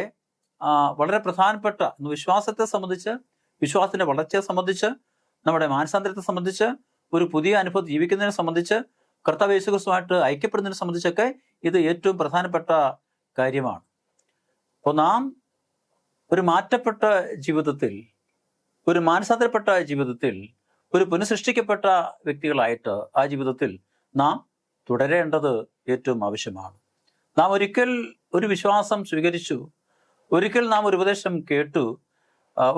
വളരെ പ്രധാനപ്പെട്ട വിശ്വാസത്തെ സംബന്ധിച്ച്, വിശ്വാസത്തിന്റെ വളർച്ചയെ സംബന്ധിച്ച്, നമ്മുടെ മാനസാന്തരത്തെ സംബന്ധിച്ച്, ഒരു പുതിയ അനുഭവം ജീവിക്കുന്നതിനെ സംബന്ധിച്ച്, കർത്താവ് യേശുക്രിസ്തുവായിട്ട് ഐക്യപ്പെടുന്നതിനെ സംബന്ധിച്ചൊക്കെ ഇത് ഏറ്റവും പ്രധാനപ്പെട്ട കാര്യമാണ്. അപ്പോൾ നാം ഒരു മാറ്റപ്പെട്ട ജീവിതത്തിൽ, ഒരു മാനസാന്തരപ്പെട്ട ജീവിതത്തിൽ, ഒരു പുനഃസൃഷ്ടിക്കപ്പെട്ട വ്യക്തികളായിട്ട് ആ ജീവിതത്തിൽ നാം തുടരേണ്ടത് ഏറ്റവും ആവശ്യമാണ്. നാം ഒരിക്കൽ ഒരു വിശ്വാസം സ്വീകരിച്ചു, ഒരിക്കൽ നാം ഒരു ഉപദേശം കേട്ടു,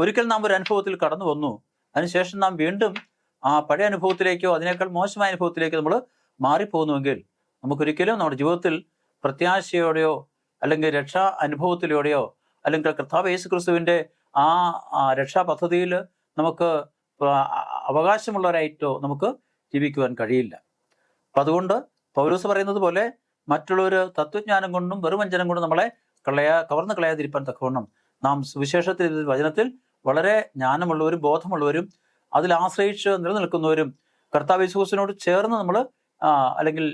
ഒരിക്കൽ നാം ഒരു അനുഭവത്തിൽ കടന്നു വന്നു, അതിനുശേഷം നാം വീണ്ടും ആ പഴയ അനുഭവത്തിലേക്കോ അതിനേക്കാൾ മോശമായ അനുഭവത്തിലേക്കോ നമ്മൾ മാറിപ്പോകുന്നുവെങ്കിൽ നമുക്കൊരിക്കലും നമ്മുടെ ജീവിതത്തിൽ പ്രത്യാശയോടെയോ അല്ലെങ്കിൽ രക്ഷാ അനുഭവത്തിലൂടെയോ അല്ലെങ്കിൽ കർത്താവ് യേശുക്രിസ്തുവിൻ്റെ ആ രക്ഷാ പദ്ധതിയിൽ നമുക്ക് അവകാശമുള്ളവരായിട്ടോ നമുക്ക് ജീവിക്കുവാൻ കഴിയില്ല. അപ്പം അതുകൊണ്ട് പൗലോസ് പറയുന്നത് പോലെ മറ്റുള്ളവർ തത്വജ്ഞാനം കൊണ്ടും വെറുവഞ്ചനം കൊണ്ടും നമ്മളെ കവർന്നു കളയാതിരിക്കാൻ തക്കവണ്ണം നാം സുവിശേഷത്തിൽ, വചനത്തിൽ വളരെ ജ്ഞാനമുള്ളവരും ബോധമുള്ളവരും അതിൽ ആശ്രയിച്ച് നിലനിൽക്കുന്നവരും കർത്താവ് യേശുക്രിസ്തുവിനോട് ചേർന്ന് നമ്മൾ അല്ലെങ്കിൽ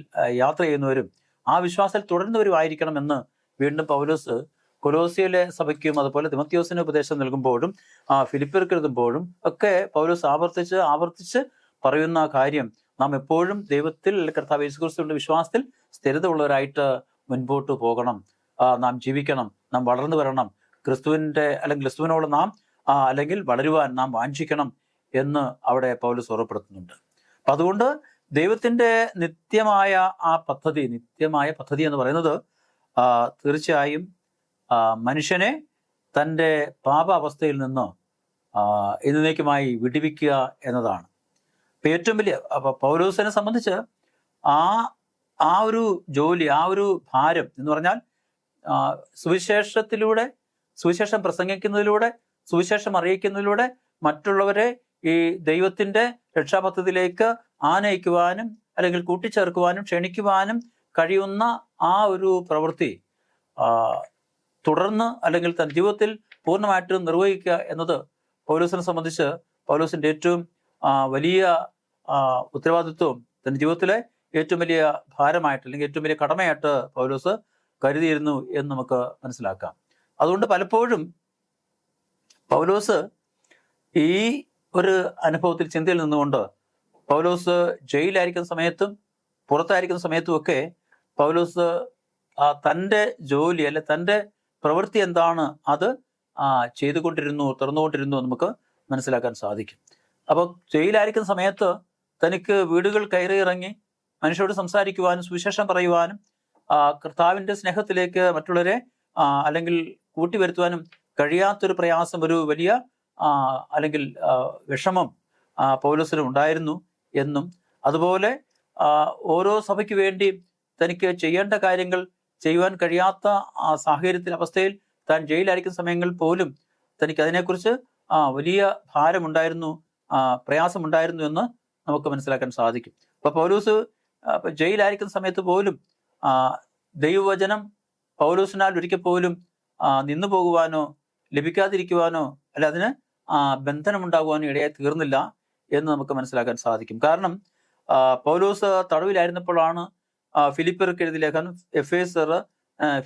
യാത്ര ചെയ്യുന്നവരും ആ വിശ്വാസത്തിൽ തുടരുന്നവരുമായിരിക്കണം എന്ന് വീണ്ടും പൗലോസ് കൊലോസിയിലെ സഭയ്ക്കും അതുപോലെ തിമോത്തിയോസിന് ഉപദേശം നൽകുമ്പോഴും ഫിലിപ്പിയർക്ക് എഴുതുമ്പോഴും ഒക്കെ പൗലോസ് ആവർത്തിച്ച് പറയുന്ന കാര്യം നാം എപ്പോഴും ദൈവത്തിൽ, കർത്താവ് യേശുക്രിസ്തുവിന്റെ വിശ്വാസത്തിൽ സ്ഥിരത ഉള്ളവരായിട്ട് മുൻപോട്ട് പോകണം, നാം ജീവിക്കണം, നാം വളർന്നു വരണം, ക്രിസ്തുവിനോട് നാം അല്ലെങ്കിൽ വളരുവാൻ നാം വാഞ്ചിക്കണം എന്ന് അവിടെ പൗലോസ് ഓർമ്മപ്പെടുത്തുന്നുണ്ട്. അപ്പം അതുകൊണ്ട് ദൈവത്തിന്റെ നിത്യമായ പദ്ധതി എന്ന് പറയുന്നത് തീർച്ചയായും മനുഷ്യനെ തൻ്റെ പാപാവസ്ഥയിൽ നിന്ന് എന്നേക്കുമായി വിടുവിക്കുക എന്നതാണ്. ഇപ്പം ഏറ്റവും വലിയ പൗലോസിനെ സംബന്ധിച്ച് ആ ഒരു ജോലി, ആ ഒരു ഭാരം എന്ന് പറഞ്ഞാൽ സുവിശേഷം പ്രസംഗിക്കുന്നതിലൂടെ, സുവിശേഷം അറിയിക്കുന്നതിലൂടെ മറ്റുള്ളവരെ ഈ ദൈവത്തിന്റെ രക്ഷാപദ്ധതിയിലേക്ക് ആനയിക്കുവാനും അല്ലെങ്കിൽ കൂട്ടിച്ചേർക്കുവാനും ക്ഷണിക്കുവാനും കഴിയുന്ന ആ ഒരു പ്രവൃത്തി തുടർന്ന് അല്ലെങ്കിൽ തന്റെ ജീവിതത്തിൽ പൂർണ്ണമായിട്ട് നിർവഹിക്കുക എന്നത് പൗലോസിനെ സംബന്ധിച്ച് പൗലോസിന്റെ ഏറ്റവും വലിയ ഉത്തരവാദിത്വവും തന്റെ ജീവിതത്തിലെ ഏറ്റവും വലിയ ഭാരമായിട്ട് അല്ലെങ്കിൽ ഏറ്റവും വലിയ കടമയായിട്ട് പൗലോസ് കരുതിയിരുന്നു എന്ന് നമുക്ക് മനസ്സിലാക്കാം. അതുകൊണ്ട് പലപ്പോഴും പൗലോസ് ഈ ഒരു അനുഭവത്തിൽ, ചിന്തയിൽ നിന്നുകൊണ്ട് പൗലോസ് ജയിലായിരിക്കുന്ന സമയത്തും പുറത്തായിരിക്കുന്ന സമയത്തും ഒക്കെ പൗലോസ് തൻ്റെ ജോലി അല്ലെ തൻ്റെ പ്രവൃത്തി എന്താണ് അത് തുറന്നുകൊണ്ടിരുന്നു നമുക്ക് മനസ്സിലാക്കാൻ സാധിക്കും. അപ്പോൾ ജയിലായിരിക്കുന്ന സമയത്ത് തനിക്ക് വീടുകൾ കയറി ഇറങ്ങി മനുഷ്യരോട് സംസാരിക്കുവാനും സുവിശേഷം പറയുവാനും കർത്താവിൻ്റെ സ്നേഹത്തിലേക്ക് മറ്റുള്ളവരെ അല്ലെങ്കിൽ കൂട്ടിവരുത്തുവാനും കഴിയാത്തൊരു പ്രയാസം, ഒരു വലിയ അല്ലെങ്കിൽ വിഷമം പൗലോസിന് ഉണ്ടായിരുന്നു എന്നും, അതുപോലെ ഓരോ സഭയ്ക്ക് വേണ്ടി തനിക്ക് ചെയ്യേണ്ട കാര്യങ്ങൾ ചെയ്യുവാൻ കഴിയാത്ത സാഹചര്യത്തിൽ, അവസ്ഥയിൽ താൻ ജയിലായിരിക്കുന്ന സമയങ്ങളിൽ പോലും തനിക്ക് അതിനെക്കുറിച്ച് വലിയ ഭാരമുണ്ടായിരുന്നു, പ്രയാസമുണ്ടായിരുന്നു എന്ന് നമുക്ക് മനസ്സിലാക്കാൻ സാധിക്കും. അപ്പൊ പൗലോസ് ജയിലായിരിക്കുന്ന സമയത്ത് പോലും ദൈവവചനം പൗലോസിനാൽ ഒരിക്കൽ പോലും നിന്നു പോകുവാനോ ലഭിക്കാതിരിക്കുവാനോ അല്ല അതിന് ബന്ധനമുണ്ടാകുവാനോ ഇടയായി തീർന്നില്ല എന്ന് നമുക്ക് മനസ്സിലാക്കാൻ സാധിക്കും. കാരണം പൗലോസ് തടവിലായിരുന്നപ്പോഴാണ് ഫിലിപ്പിയർക്ക് എഴുതിയ ലേഖനം, എഫേസർ,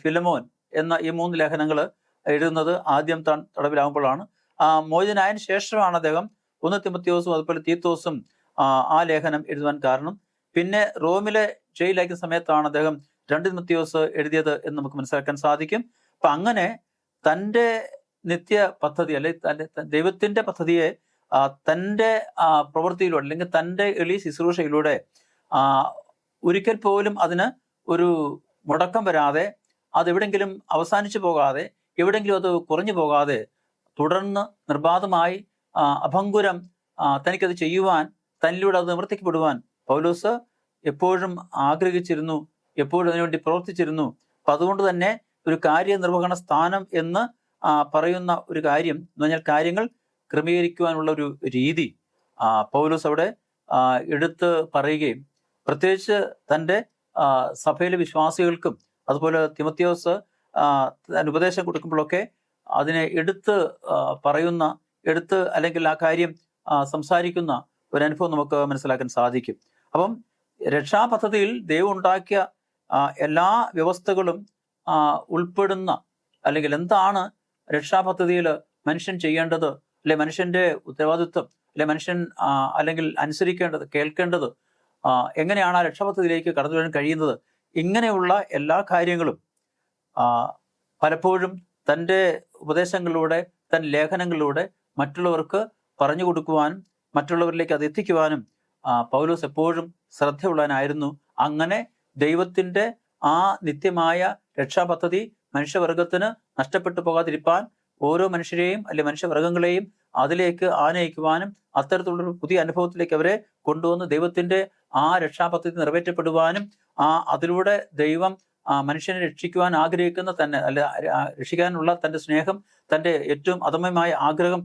ഫിലമോൻ എന്ന ഈ 3 ലേഖനങ്ങൾ എഴുതുന്നത് ആദ്യം താൻ തടവിലാകുമ്പോഴാണ്. മോചനായതിനു ശേഷമാണ് അദ്ദേഹം 1 തിമോത്തിയോസും അതുപോലെ തീത്തോസും ആ ലേഖനം എഴുതുവാൻ കാരണം. പിന്നെ റോമിലെ ജയിലായിരിക്കുന്ന സമയത്താണ് അദ്ദേഹം 2 തിമോത്തിയോസ് എഴുതിയത് എന്ന് നമുക്ക് മനസ്സിലാക്കാൻ സാധിക്കും. അപ്പൊ അങ്ങനെ തൻ്റെ നിത്യ പദ്ധതി അല്ലെങ്കിൽ ദൈവത്തിന്റെ പദ്ധതിയെ തൻ്റെ പ്രവൃത്തിയിലൂടെ അല്ലെങ്കിൽ തൻ്റെ എളിയ ശുശ്രൂഷയിലൂടെ ഒരിക്കൽ പോലും അതിന് ഒരു മുടക്കം വരാതെ, അതെവിടെങ്കിലും അവസാനിച്ചു പോകാതെ, എവിടെങ്കിലും അത് കുറഞ്ഞു പോകാതെ തുടർന്ന് നിർബാധമായി അഭംഗുരം തനിക്കത് ചെയ്യുവാൻ, തന്നിലൂടെ അത് നിവർത്തിക്കപ്പെടുവാൻ പൗലോസ് എപ്പോഴും ആഗ്രഹിച്ചിരുന്നു, എപ്പോഴും അതിനുവേണ്ടി പ്രവർത്തിച്ചിരുന്നു. അപ്പം അതുകൊണ്ട് തന്നെ ഒരു കാര്യനിർവഹണ സ്ഥാനം എന്ന് പറയുന്ന ഒരു കാര്യം എന്ന് പറഞ്ഞാൽ കാര്യങ്ങൾ ക്രമീകരിക്കുവാനുള്ള ഒരു രീതി പൗലോസ് അവിടെ എടുത്ത് പറയുകയും പ്രത്യേകിച്ച് തൻ്റെ സഭയിലെ വിശ്വാസികൾക്കും അതുപോലെ തിമോത്തിയോസ് ഉപദേശം കൊടുക്കുമ്പോഴൊക്കെ അതിനെ എടുത്ത് അല്ലെങ്കിൽ ആ കാര്യം സംസാരിക്കുന്ന ഒരു അനുഭവം നമുക്ക് മനസ്സിലാക്കാൻ സാധിക്കും. അപ്പം രക്ഷാപദ്ധതിയിൽ ദൈവം ഉണ്ടാക്കിയ എല്ലാ വ്യവസ്ഥകളും ഉൾപ്പെടുന്ന അല്ലെങ്കിൽ എന്താണ് രക്ഷാപദ്ധതിയിൽ മനുഷ്യൻ ചെയ്യേണ്ടത്, അല്ലെ മനുഷ്യന്റെ ഉത്തരവാദിത്വം, അല്ലെ മനുഷ്യൻ അല്ലെങ്കിൽ അനുസരിക്കേണ്ടത്, കേൾക്കേണ്ടത്, എങ്ങനെയാണ് ആ രക്ഷാപദ്ധതിയിലേക്ക് കടന്നു വരാൻ കഴിയുന്നത്, ഇങ്ങനെയുള്ള എല്ലാ കാര്യങ്ങളും പലപ്പോഴും തൻ്റെ ഉപദേശങ്ങളിലൂടെ, തൻ്റെ ലേഖനങ്ങളിലൂടെ മറ്റുള്ളവർക്ക് പറഞ്ഞു കൊടുക്കുവാനും മറ്റുള്ളവരിലേക്ക് അത് എത്തിക്കുവാനും പൗലോസ് എപ്പോഴും ശ്രദ്ധയുള്ളവനായിരുന്നു. അങ്ങനെ ദൈവത്തിൻ്റെ ആ നിത്യമായ രക്ഷാപദ്ധതി മനുഷ്യവർഗത്തിന് നഷ്ടപ്പെട്ടു പോകാതിരിക്കാൻ ഓരോ മനുഷ്യരെയും അല്ലെ മനുഷ്യവർഗങ്ങളെയും അതിലേക്ക് ആനയിക്കുവാനും അത്തരത്തിലുള്ളൊരു പുതിയ അനുഭവത്തിലേക്ക് അവരെ കൊണ്ടുവന്ന് ദൈവത്തിൻ്റെ ആ രക്ഷാപദ്ധതി നിറവേറ്റപ്പെടുവാനും അതിലൂടെ ദൈവം മനുഷ്യനെ രക്ഷിക്കുവാൻ ആഗ്രഹിക്കുന്ന തന്നെ അല്ലെ രക്ഷിക്കാനുള്ള തൻ്റെ സ്നേഹം, തൻ്റെ ഏറ്റവും അദമ്യമായ ആഗ്രഹം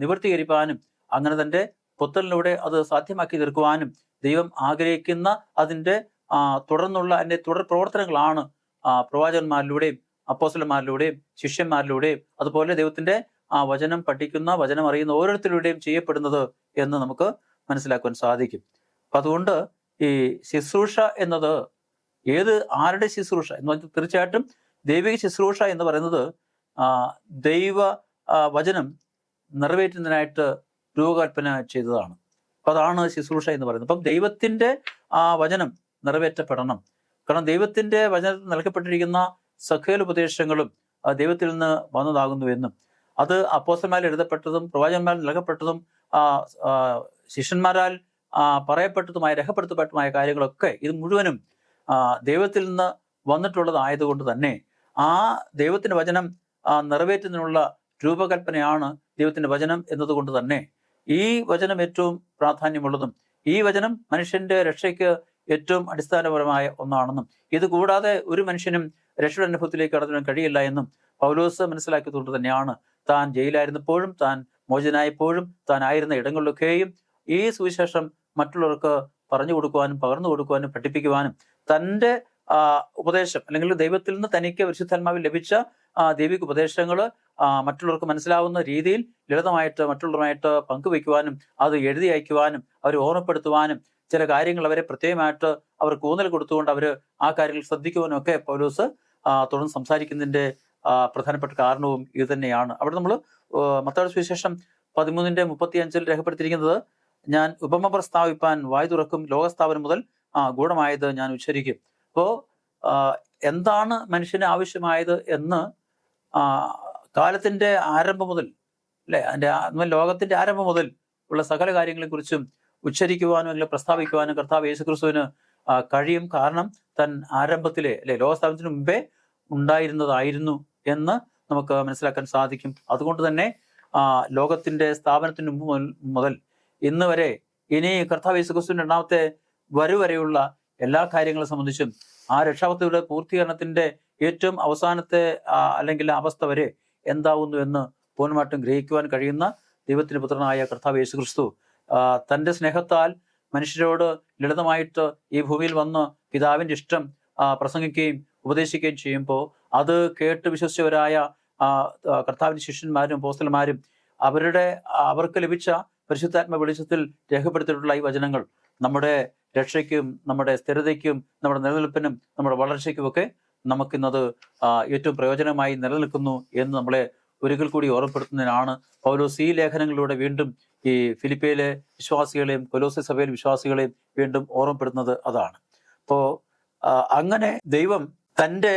നിവർത്തീകരിക്കാനും അങ്ങനെ തൻ്റെ പുത്രനിലൂടെ അത് സാധ്യമാക്കി തീർക്കുവാനും ദൈവം ആഗ്രഹിക്കുന്ന അതിൻ്റെ തുടർന്നുള്ള അതിൻ്റെ തുടർ പ്രവർത്തനങ്ങളാണ് പ്രവാചകന്മാരിലൂടെയും അപ്പോസ്തലന്മാരിലൂടെയും ശിഷ്യന്മാരിലൂടെയും അതുപോലെ ദൈവത്തിൻ്റെ വചനം പഠിക്കുന്ന, വചനം അറിയുന്ന ഓരോരുത്തരുടെയും ചെയ്യപ്പെടുന്നത് എന്ന് നമുക്ക് മനസ്സിലാക്കുവാൻ സാധിക്കും. അപ്പം അതുകൊണ്ട് ഈ ശുശ്രൂഷ എന്നത് ആരുടെ ശുശ്രൂഷ എന്ന് പറഞ്ഞാൽ തീർച്ചയായിട്ടും ദൈവിക ശുശ്രൂഷ എന്ന് പറയുന്നത് ദൈവ വചനം നിറവേറ്റുന്നതിനായിട്ട് രൂപകൽപ്പന ചെയ്തതാണ്. അപ്പം അതാണ് ശുശ്രൂഷ എന്ന് പറയുന്നത്. അപ്പം ദൈവത്തിൻ്റെ വചനം നിറവേറ്റപ്പെടണം. കാരണം ദൈവത്തിൻ്റെ വചനത്തിൽ നൽകപ്പെട്ടിരിക്കുന്ന സകല ഉപദേശങ്ങളും ദൈവത്തിൽ നിന്ന് വന്നതാകുന്നുവെന്നും അത് അപ്പോസ്തലന്മാരിൽ എഴുതപ്പെട്ടതും പ്രവാചകന്മാരിൽ നൽകപ്പെട്ടതും ശിഷ്യന്മാരാൽ പറയപ്പെട്ടതുമായ രേഖപ്പെടുത്തപ്പെട്ടതുമായ കാര്യങ്ങളൊക്കെ ഇത് മുഴുവനും ദൈവത്തിൽ നിന്ന് വന്നിട്ടുള്ളതായതുകൊണ്ട് തന്നെ ആ ദൈവത്തിൻ്റെ വചനം നിറവേറ്റുന്നതിനുള്ള രൂപകൽപ്പനയാണ് ദൈവത്തിൻ്റെ വചനം എന്നതുകൊണ്ട് തന്നെ ഈ വചനം ഏറ്റവും പ്രാധാന്യമുള്ളതും ഈ വചനം മനുഷ്യന്റെ രക്ഷയ്ക്ക് ഏറ്റവും അടിസ്ഥാനപരമായ ഒന്നാണെന്നും ഇത് കൂടാതെ ഒരു മനുഷ്യനും രക്ഷയുടെ അനുഭവത്തിലേക്ക് കടന്നു കഴിയില്ല എന്നും പൗലോസ് മനസ്സിലാക്കിയതുകൊണ്ട് തന്നെയാണ് താൻ ജയിലായിരുന്നപ്പോഴും, താൻ മോചനായപ്പോഴും, താൻ ആയിരുന്ന ഇടങ്ങളിലൊക്കെയും ഈ സുവിശേഷം മറ്റുള്ളവർക്ക് പറഞ്ഞു കൊടുക്കുവാനും പകർന്നു കൊടുക്കുവാനും പഠിപ്പിക്കുവാനും തൻ്റെ ഉപദേശം അല്ലെങ്കിൽ ദൈവത്തിൽ നിന്ന് തനിക്ക് പരിശുദ്ധാത്മാവിൽ ലഭിച്ച ദൈവിക ഉപദേശങ്ങൾ മറ്റുള്ളവർക്ക് മനസ്സിലാവുന്ന രീതിയിൽ ലളിതമായിട്ട് മറ്റുള്ളവരുമായിട്ട് പങ്കുവയ്ക്കുവാനും അത് എഴുതി അയക്കുവാനും അവരെ ഓർമ്മപ്പെടുത്തുവാനും ചില കാര്യങ്ങൾ അവരെ പ്രത്യേകമായിട്ട് അവർക്ക് ഊന്നൽ കൊടുത്തുകൊണ്ട് അവർ ആ കാര്യങ്ങൾ ശ്രദ്ധിക്കുവാനും ഒക്കെ പൗലോസ് തുടർന്ന് സംസാരിക്കുന്നതിൻ്റെ പ്രധാനപ്പെട്ട കാരണവും ഇത് തന്നെയാണ്. അവിടെ നമ്മൾ മത്തായിയുടെ സുവിശേഷം 13:35 രേഖപ്പെടുത്തിയിരിക്കുന്നത്, ഞാൻ ഉപമ പ്രസ്താവിപ്പാൻ വായു തുറക്കും, ലോകസ്ഥാപനം മുതൽ ഗൂഢമായത് ഞാൻ ഉച്ചരിക്കും. അപ്പോൾ എന്താണ് മനുഷ്യന് ആവശ്യമായത് എന്ന് കാലത്തിൻ്റെ ആരംഭം മുതൽ അല്ലെ ലോകത്തിൻ്റെ ആരംഭം മുതൽ ഉള്ള സകല കാര്യങ്ങളെക്കുറിച്ചും ഉച്ചരിക്കുവാനും അല്ലെങ്കിൽ പ്രസ്താവിക്കുവാനും കർത്താവ് യേശുക്രിസ്തുവിന് കഴിയും. കാരണം താൻ ആരംഭത്തിലെ അല്ലെ ലോകസ്ഥാപനത്തിന് മുമ്പേ ഉണ്ടായിരുന്നതായിരുന്നു എന്ന് നമുക്ക് മനസ്സിലാക്കാൻ സാധിക്കും. അതുകൊണ്ട് തന്നെ ലോകത്തിൻ്റെ സ്ഥാപനത്തിന് മുമ്പ് മുതൽ ഇന്ന് വരെ ഇനി കർത്താവ് യേശുക്രിസ്തുവിന്റെ രണ്ടാമത്തെ വരെയുള്ള എല്ലാ കാര്യങ്ങളെ സംബന്ധിച്ചും ആ രക്ഷാപദ്ധതിയുടെ പൂർത്തീകരണത്തിന്റെ ഏറ്റവും അവസാനത്തെ അല്ലെങ്കിൽ അവസ്ഥ വരെ എന്താവുന്നു എന്ന് പൂർണ്ണമായിട്ടും ഗ്രഹിക്കുവാൻ കഴിയുന്ന ദൈവത്തിന്റെ പുത്രനായ കർത്താവ് യേശുക്രിസ്തു തൻ്റെ സ്നേഹത്താൽ മനുഷ്യരോട് ലളിതമായിട്ട് ഈ ഭൂമിയിൽ വന്ന് പിതാവിൻ്റെ ഇഷ്ടം പ്രസംഗിക്കുകയും ഉപദേശിക്കുകയും ചെയ്യുമ്പോൾ അത് കേട്ട് വിശ്വസിച്ചവരായ കർത്താവിൻ്റെ ശിഷ്യന്മാരും അപ്പോസ്തലന്മാരും അവർക്ക് ലഭിച്ച പരിശുദ്ധാത്മ വെളിച്ചത്തിൽ രേഖപ്പെടുത്തിയിട്ടുള്ള ഈ വചനങ്ങൾ നമ്മുടെ രക്ഷയ്ക്കും നമ്മുടെ സ്ഥിരതയ്ക്കും നമ്മുടെ നിലനിൽപ്പിനും നമ്മുടെ വളർച്ചയ്ക്കുമൊക്കെ നമുക്കിന്നത് ഏറ്റവും പ്രയോജനമായി നിലനിൽക്കുന്നു എന്ന് നമ്മളെ ഒരിക്കൽ കൂടി ഓർമ്മപ്പെടുത്തുന്നതിനാണ് പൗലോസ് ഈ ലേഖനങ്ങളിലൂടെ വീണ്ടും ഈ ഫിലിപ്പിയിലെ വിശ്വാസികളെയും കൊലോസ്യ സഭയിലെ വിശ്വാസികളെയും വീണ്ടും ഓർമ്മപ്പെടുത്തുന്നത് അതാണ്. അപ്പോൾ അങ്ങനെ ദൈവം തൻ്റെ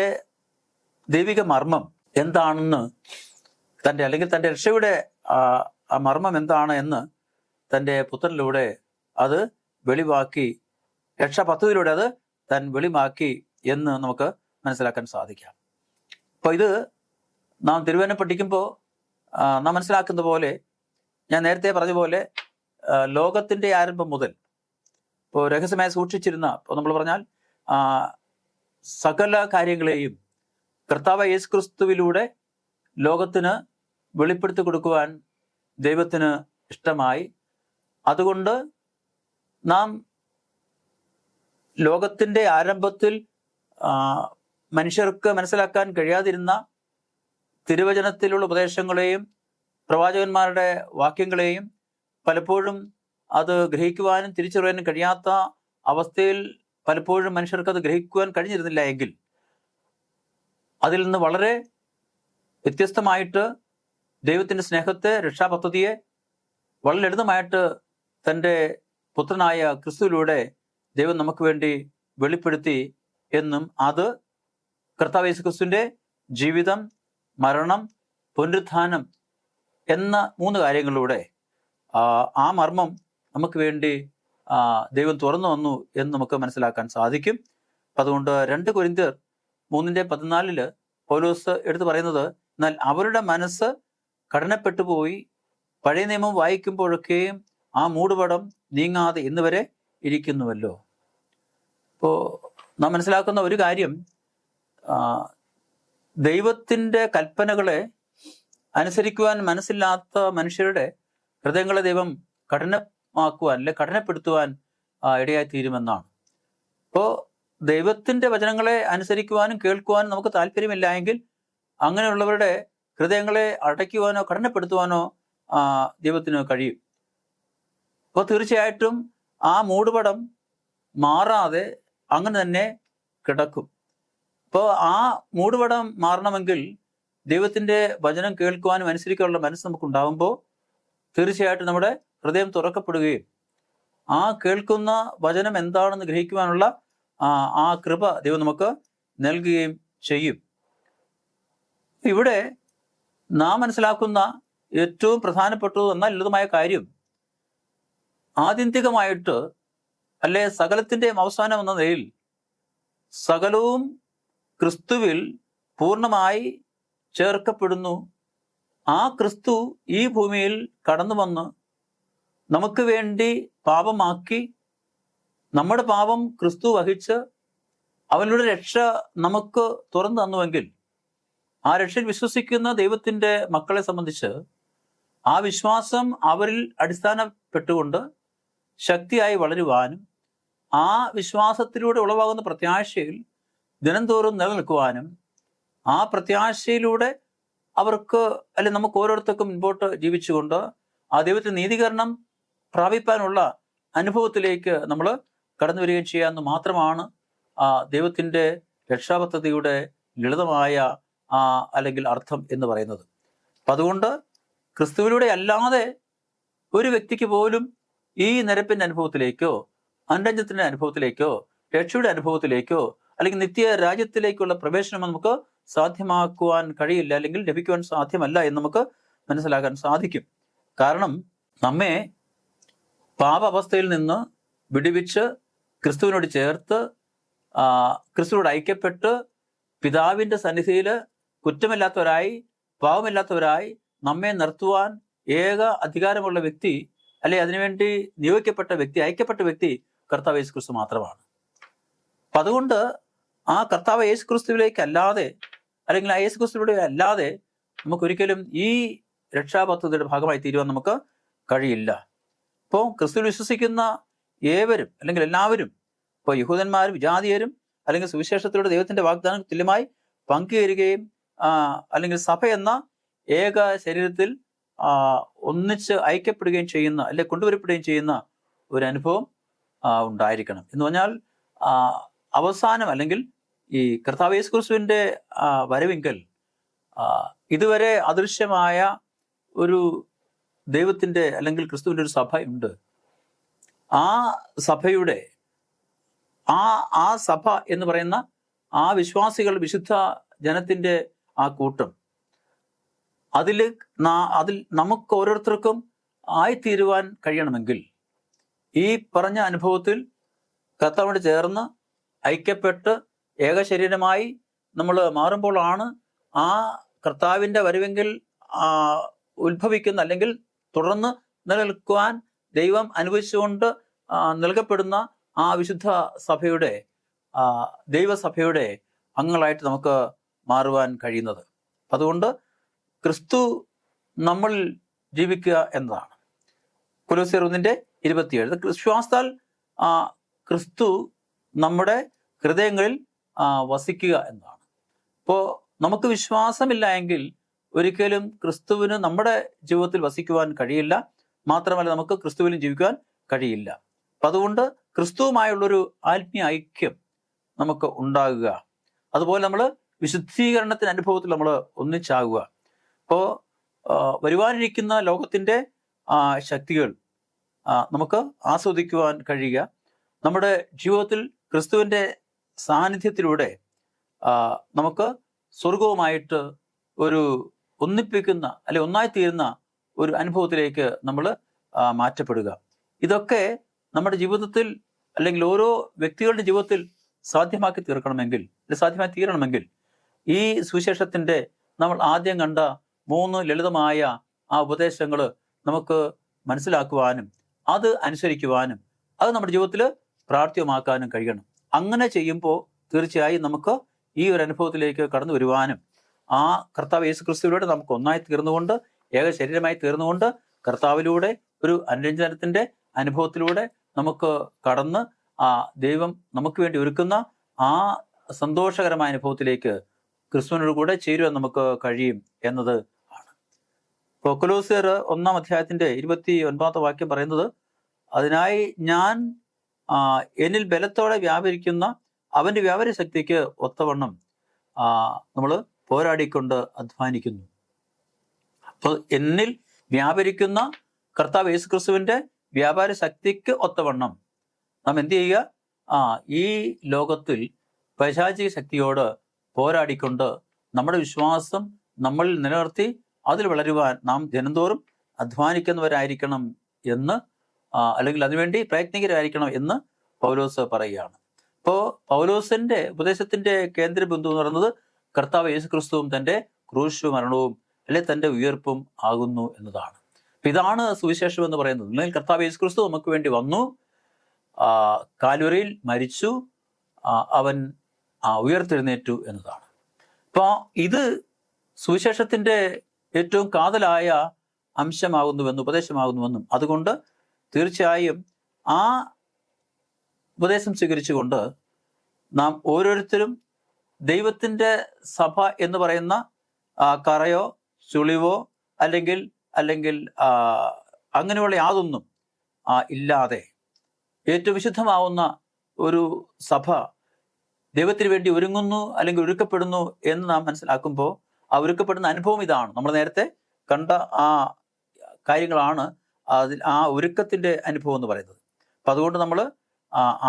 ദൈവിക മർമ്മം എന്താണെന്ന് അല്ലെങ്കിൽ തൻ്റെ രക്ഷയുടെ ആ മർമ്മം എന്താണ് എന്ന് തൻ്റെ പുത്രനിലൂടെ അത് വെളിവാക്കി, രക്ഷാപദ്ധതിയിലൂടെ അത് താൻ വെളിവാക്കി എന്ന് നമുക്ക് മനസ്സിലാക്കാൻ സാധിക്കാം. അപ്പോൾ ഇത് നാം തിരുവചനം പഠിക്കുമ്പോൾ നാം മനസ്സിലാക്കുന്ന പോലെ ഞാൻ നേരത്തെ പറഞ്ഞ പോലെ ലോകത്തിൻ്റെ ആരംഭം മുതൽ ഇപ്പോൾ രഹസ്യമായി സൂക്ഷിച്ചിരുന്ന, ഇപ്പോൾ നമ്മൾ പറഞ്ഞാൽ സകല കാര്യങ്ങളെയും കർത്താവ് യേശുക്രിസ്തുവിലൂടെ ലോകത്തിന് വെളിപ്പെടുത്തി കൊടുക്കുവാൻ ദൈവത്തിന് ഇഷ്ടമായി. അതുകൊണ്ട് നാം ലോകത്തിൻ്റെ ആരംഭത്തിൽ മനുഷ്യർക്ക് മനസ്സിലാക്കാൻ കഴിയാതിരുന്ന തിരുവചനത്തിലുള്ള ഉപദേശങ്ങളെയും പ്രവാചകന്മാരുടെ വാക്യങ്ങളെയും പലപ്പോഴും അത് ഗ്രഹിക്കുവാനും തിരിച്ചറിയാനും കഴിയാത്ത അവസ്ഥയിൽ പലപ്പോഴും മനുഷ്യർക്ക് അത് ഗ്രഹിക്കുവാൻ കഴിഞ്ഞിരുന്നില്ല എങ്കിൽ അതിൽ നിന്ന് വളരെ വ്യത്യസ്തമായിട്ട് ദൈവത്തിൻ്റെ സ്നേഹത്തെ, രക്ഷാപദ്ധതിയെ വളരെ ലളിതമായിട്ട് തൻ്റെ പുത്രനായ ക്രിസ്തുവിലൂടെ ദൈവം നമുക്ക് വേണ്ടി വെളിപ്പെടുത്തി എന്നും അത് കർത്താവ് യേശു ക്രിസ്തുവിൻ്റെ ജീവിതം, മരണം, പുനരുത്ഥാനം എന്ന 3 കാര്യങ്ങളിലൂടെ ആ മർമ്മം നമുക്ക് വേണ്ടി ദൈവം തുറന്നു വന്നു എന്ന് നമുക്ക് മനസ്സിലാക്കാൻ സാധിക്കും. അതുകൊണ്ട് 2 കൊരിന്ത്യർ 3:14 പൗലോസ് എടുത്തു പറയുന്നത്, എന്നാൽ അവരുടെ മനസ്സ് കഠിനപ്പെട്ടു പോയി, പഴയ നിയമം വായിക്കുമ്പോഴൊക്കെയും ആ മൂടുപടം നീങ്ങാതെ ഇന്ന് വരെ ഇരിക്കുന്നുവല്ലോ. ഇപ്പോൾ നാം മനസ്സിലാക്കുന്ന ഒരു കാര്യം, ദൈവത്തിൻ്റെ കൽപ്പനകളെ അനുസരിക്കുവാൻ മനസ്സില്ലാത്ത മനുഷ്യരുടെ ഹൃദയങ്ങളെ ദൈവം കഠിനമാക്കുവാൻ അല്ലെ കഠിനപ്പെടുത്തുവാൻ ഇടയായി തീരുമെന്നാണ്. അപ്പോൾ ദൈവത്തിൻ്റെ വചനങ്ങളെ അനുസരിക്കുവാനും കേൾക്കുവാനും നമുക്ക് താല്പര്യമില്ല എങ്കിൽ അങ്ങനെയുള്ളവരുടെ ഹൃദയങ്ങളെ അടയ്ക്കുവാനോ കഠിനപ്പെടുത്തുവാനോ ദൈവത്തിന് കഴിയും. അപ്പോൾ തീർച്ചയായിട്ടും ആ മൂടുപടം മാറാതെ അങ്ങനെ തന്നെ കിടക്കും. അപ്പോൾ ആ മൂടുപടം മാറണമെങ്കിൽ ദൈവത്തിൻ്റെ വചനം കേൾക്കുവാനും അനുസരിക്കാനുള്ള മനസ്സ് നമുക്കുണ്ടാകുമ്പോൾ തീർച്ചയായിട്ടും നമ്മുടെ ഹൃദയം തുറക്കപ്പെടുകയും ആ കേൾക്കുന്ന വചനം എന്താണെന്ന് ഗ്രഹിക്കുവാനുള്ള ആ കൃപ ദൈവം നമുക്ക് നൽകുകയും ചെയ്യും. ഇവിടെ നാം മനസ്സിലാക്കുന്ന ഏറ്റവും പ്രധാനപ്പെട്ടതും എന്നാൽ ലളിതമായ കാര്യം, ആത്യന്തികമായിട്ട് അല്ലെ സകലത്തിൻ്റെയും അവസാനം എന്ന നിലയിൽ സകലവും ക്രിസ്തുവിൽ പൂർണ്ണമായി ചേർക്കപ്പെടുന്നു. ആ ക്രിസ്തു ഈ ഭൂമിയിൽ കടന്നു വന്ന് നമുക്ക് വേണ്ടി പാപമാക്കി, നമ്മുടെ പാപം ക്രിസ്തു വഹിച്ച് അവനുടെ രക്ഷ നമുക്ക് തുറന്നു തന്നുവെങ്കിൽ ആ രക്ഷയിൽ വിശ്വസിക്കുന്ന ദൈവത്തിൻ്റെ മക്കളെ സംബന്ധിച്ച് ആ വിശ്വാസം അവരിൽ അടിസ്ഥാനപ്പെട്ടുകൊണ്ട് ശക്തിയായി വളരുവാനും ആ വിശ്വാസത്തിലൂടെ ഉളവാകുന്ന പ്രത്യാശയിൽ ദിനംതോറും നിലനിൽക്കുവാനും ആ പ്രത്യാശയിലൂടെ അവർക്ക് അല്ലെ നമുക്ക് ഓരോരുത്തർക്കും മുൻപോട്ട് ജീവിച്ചുകൊണ്ട് ആ ദൈവത്തിന്റെ നീതീകരണം പ്രാപിപ്പാനുള്ള അനുഭവത്തിലേക്ക് നമ്മൾ കടന്നു വരികയും ചെയ്യാമെന്ന് മാത്രമാണ് ദൈവത്തിൻ്റെ രക്ഷാപദ്ധതിയുടെ ലളിതമായ അല്ലെങ്കിൽ അർത്ഥം എന്ന് പറയുന്നത്. അപ്പം അതുകൊണ്ട് ക്രിസ്തുവിലൂടെ അല്ലാതെ ഒരു വ്യക്തിക്ക് പോലും ഈ നിരപ്പിൻ്റെ അനുഭവത്തിലേക്കോ അനുരഞ്ജനത്തിൻ്റെ അനുഭവത്തിലേക്കോ രക്ഷയുടെ അനുഭവത്തിലേക്കോ അല്ലെങ്കിൽ നിത്യ രാജ്യത്തിലേക്കുള്ള പ്രവേശനം നമുക്ക് സാധ്യമാക്കുവാൻ കഴിയില്ല, അല്ലെങ്കിൽ ലഭിക്കുവാൻ സാധ്യമല്ല എന്ന് നമുക്ക് മനസ്സിലാക്കാൻ സാധിക്കും. കാരണം നമ്മെ പാപാവസ്ഥയിൽ നിന്ന് വിടുവിച്ച് ക്രിസ്തുവിനോട് ചേർത്ത് ക്രിസ്തുവിനോട് ഐക്യപ്പെട്ട് പിതാവിൻ്റെ സന്നിധിയിൽ കുറ്റമില്ലാത്തവരായി പാവമില്ലാത്തവരായി നമ്മെ നിർത്തുവാൻ ഏക അധികാരമുള്ള വ്യക്തി അല്ലെ അതിനുവേണ്ടി നിയോഗിക്കപ്പെട്ട വ്യക്തി, ഐക്യപ്പെട്ട വ്യക്തി കർത്താവ് യേശു ക്രിസ്തു മാത്രമാണ്. അപ്പം അതുകൊണ്ട് ആ കർത്താവ് യേശു ക്രിസ്തുവിലേക്ക് അല്ലാതെ അല്ലെങ്കിൽ ആ യേശു ക്രിസ്തുവിലൂടെ അല്ലാതെ നമുക്കൊരിക്കലും ഈ രക്ഷാപദ്ധതിയുടെ ഭാഗമായി തീരുവാൻ നമുക്ക് കഴിയില്ല. ഇപ്പോൾ ക്രിസ്തുവിൽ വിശ്വസിക്കുന്ന ഏവരും അല്ലെങ്കിൽ എല്ലാവരും, ഇപ്പോൾ യഹൂദന്മാരും വിജാതീയരും അല്ലെങ്കിൽ സുവിശേഷത്തിലൂടെ ദൈവത്തിൻ്റെ വാഗ്ദാനം തുല്യമായി പങ്കുചേരുകയും അല്ലെങ്കിൽ സഭ എന്ന ഏക ശരീരത്തിൽ ഒന്നിച്ച് ഐക്യപ്പെടുകയും ചെയ്യുന്ന അല്ലെ കൊണ്ടുവരപ്പെടുകയും ചെയ്യുന്ന ഒരു അനുഭവം ഉണ്ടായിരിക്കണം. എന്ന് പറഞ്ഞാൽ അവസാനം അല്ലെങ്കിൽ ഈ കർത്താവ് യേശു ക്രിസ്തുവിൻ്റെ വരവിങ്കൽ ഇതുവരെ അദൃശ്യമായ ഒരു ദൈവത്തിൻ്റെ അല്ലെങ്കിൽ ക്രിസ്തുവിൻ്റെ ഒരു സഭ ഉണ്ട്. ആ സഭയുടെ ആ സഭ എന്ന് പറയുന്ന ആ വിശ്വാസികൾ, വിശുദ്ധ ജനത്തിൻ്റെ ആ കൂട്ടം, അതിൽ നമുക്ക് ഓരോരുത്തർക്കും ആയിത്തീരുവാൻ കഴിയണമെങ്കിൽ ഈ പറഞ്ഞ അനുഭവത്തിൽ കർത്താവിനോട് ചേർന്ന് ഐക്യപ്പെട്ട് ഏകശരീരമായി നമ്മൾ മാറുമ്പോഴാണ് ആ കർത്താവിൻ്റെ വരവെങ്കിൽ ഉത്ഭവിക്കുന്ന അല്ലെങ്കിൽ തുടർന്ന് നിലനിൽക്കുവാൻ ദൈവം അനുവദിച്ചുകൊണ്ട് നൽകപ്പെടുന്ന ആ വിശുദ്ധ സഭയുടെ ദൈവസഭയുടെ അംഗങ്ങളായിട്ട് നമുക്ക് മാറുവാൻ കഴിയുന്നത്. അതുകൊണ്ട് ക്രിസ്തു നമ്മൾ ജീവിക്കുക എന്നതാണ്. കൊലോസ്യർ 1:27 വിശ്വാസത്താൽ ക്രിസ്തു നമ്മുടെ ഹൃദയങ്ങളിൽ വസിക്കുക എന്നതാണ്. അപ്പോൾ നമുക്ക് വിശ്വാസമില്ല എങ്കിൽ ഒരിക്കലും ക്രിസ്തുവിന് നമ്മുടെ ജീവിതത്തിൽ വസിക്കുവാൻ കഴിയില്ല. മാത്രമല്ല നമുക്ക് ക്രിസ്തുവിലും ജീവിക്കുവാൻ കഴിയില്ല. അപ്പം അതുകൊണ്ട് ക്രിസ്തുവുമായുള്ളൊരു ആത്മീയ ഐക്യം നമുക്ക് ഉണ്ടാകുക, അതുപോലെ നമ്മൾ വിശുദ്ധീകരണത്തിന് അനുഭവത്തിൽ നമ്മൾ ഒന്നിച്ചാകുക. അപ്പോൾ വരുവാനിരിക്കുന്ന ലോകത്തിൻ്റെ ശക്തികൾ നമുക്ക് ആസ്വദിക്കുവാൻ കഴിയുക. നമ്മുടെ ജീവിതത്തിൽ ക്രിസ്തുവിൻ്റെ സാന്നിധ്യത്തിലൂടെ നമുക്ക് സ്വർഗവുമായിട്ട് ഒരു ഒന്നിപ്പിക്കുന്ന അല്ലെ ഒന്നായിത്തീരുന്ന ഒരു അനുഭവത്തിലേക്ക് നമ്മൾ മാറ്റപ്പെടുക. ഇതൊക്കെ നമ്മുടെ ജീവിതത്തിൽ അല്ലെങ്കിൽ ഓരോ വ്യക്തികളുടെ ജീവിതത്തിൽ സാധ്യമാക്കി തീരണമെങ്കിൽ ഈ സുവിശേഷത്തിൻ്റെ നമ്മൾ ആദ്യം കണ്ട 3 ലളിതമായ ആ ഉപദേശങ്ങൾ നമുക്ക് മനസ്സിലാക്കുവാനും അത് അനുസരിക്കുവാനും അത് നമ്മുടെ ജീവിതത്തിൽ പ്രാവർത്തികമാക്കാനും കഴിയണം. അങ്ങനെ ചെയ്യുമ്പോൾ തീർച്ചയായും നമുക്ക് ഈ ഒരു അനുഭവത്തിലേക്ക് കടന്നു വരുവാനും ആ കർത്താവ് യേശു ക്രിസ്തുവിലൂടെ നമുക്ക് ഒന്നായി തീർന്നുകൊണ്ട് ഏക ശരീരമായി തീർന്നുകൊണ്ട് കർത്താവിലൂടെ ഒരു അനുരഞ്ജനത്തിൻ്റെ അനുഭവത്തിലൂടെ നമുക്ക് കടന്ന് ദൈവം നമുക്ക് വേണ്ടി ഒരുക്കുന്ന ആ സന്തോഷകരമായ അനുഭവത്തിലേക്ക് ക്രിസ്തുവിനോട് കൂടെ ചേരുവാൻ നമുക്ക് കഴിയും എന്നത് ആണ്. ഇപ്പോൾ കൊലോസ്യർ 1-ാം അധ്യായത്തിൻ്റെ 29-ാമത്തെ വാക്യം പറയുന്നത്, അതിനായി ഞാൻ എന്നിൽ ബലത്തോടെ വ്യാപരിക്കുന്ന അവൻ്റെ വ്യാപാര ശക്തിക്ക് ഒത്തവണ്ണം നമ്മൾ പോരാടിക്കൊണ്ട് അധ്വാനിക്കുന്നു. അപ്പോൾ എന്നിൽ വ്യാപരിക്കുന്ന കർത്താവ് യേശു ക്രിസ്തുവിൻ്റെ വ്യാപാര ശക്തിക്ക് ഒത്തവണ്ണം നാം എന്ത് ചെയ്യുക? ഈ ലോകത്തിൽ പൈശാചിക ശക്തിയോട് പോരാടിക്കൊണ്ട് നമ്മുടെ വിശ്വാസം നമ്മളിൽ നിലനിർത്തി അതിൽ വളരുവാൻ നാം ദിനംതോറും അധ്വാനിക്കുന്നവരായിരിക്കണം എന്ന് അല്ലെങ്കിൽ അതിനുവേണ്ടി പ്രയത്നികരായിരിക്കണം എന്ന് പൗലോസ് പറയുകയാണ്. ഇപ്പോൾ പൗലോസിന്റെ ഉപദേശത്തിന്റെ കേന്ദ്ര ബിന്ദു എന്ന് പറയുന്നത് കർത്താവ് യേശു ക്രിസ്തുവും തൻ്റെ ക്രൂശ് മരണവും അല്ലെ തൻ്റെ ഉയർപ്പും ആകുന്നു എന്നതാണ്. അപ്പം ഇതാണ് സുവിശേഷം എന്ന് പറയുന്നത്. അല്ലെങ്കിൽ കർത്താവ് യേശു ക്രിസ്തു നമുക്ക് വേണ്ടി വന്നു, കാൽവരിയിൽ മരിച്ചു, അവൻ ഉയർത്തെഴുന്നേറ്റു എന്നതാണ്. അപ്പോൾ ഇത് സുവിശേഷത്തിൻ്റെ ഏറ്റവും കാതലായ അംശമാകുന്നുവെന്നും ഉപദേശമാകുന്നുവെന്നും അതുകൊണ്ട് തീർച്ചയായും ആ ഉപദേശം സ്വീകരിച്ചുകൊണ്ട് നാം ഓരോരുത്തരും ദൈവത്തിൻ്റെ സഭ എന്ന് പറയുന്ന കറയോ ചുളിവോ അല്ലെങ്കിൽ അങ്ങനെയുള്ള യാതൊന്നും ഇല്ലാതെ ഏറ്റവും വിശുദ്ധമാവുന്ന ഒരു സഭ ദൈവത്തിന് വേണ്ടി ഒരുങ്ങുന്നു അല്ലെങ്കിൽ ഒരുക്കപ്പെടുന്നു എന്ന് നാം മനസ്സിലാക്കുമ്പോൾ ആ ഒരുക്കപ്പെടുന്ന അനുഭവം ഇതാണ്. നമ്മൾ നേരത്തെ കണ്ട ആ കാര്യങ്ങളാണ് അതിൽ ആ ഒരുക്കത്തിൻ്റെ അനുഭവം എന്ന് പറയുന്നത്. അപ്പം അതുകൊണ്ട് നമ്മൾ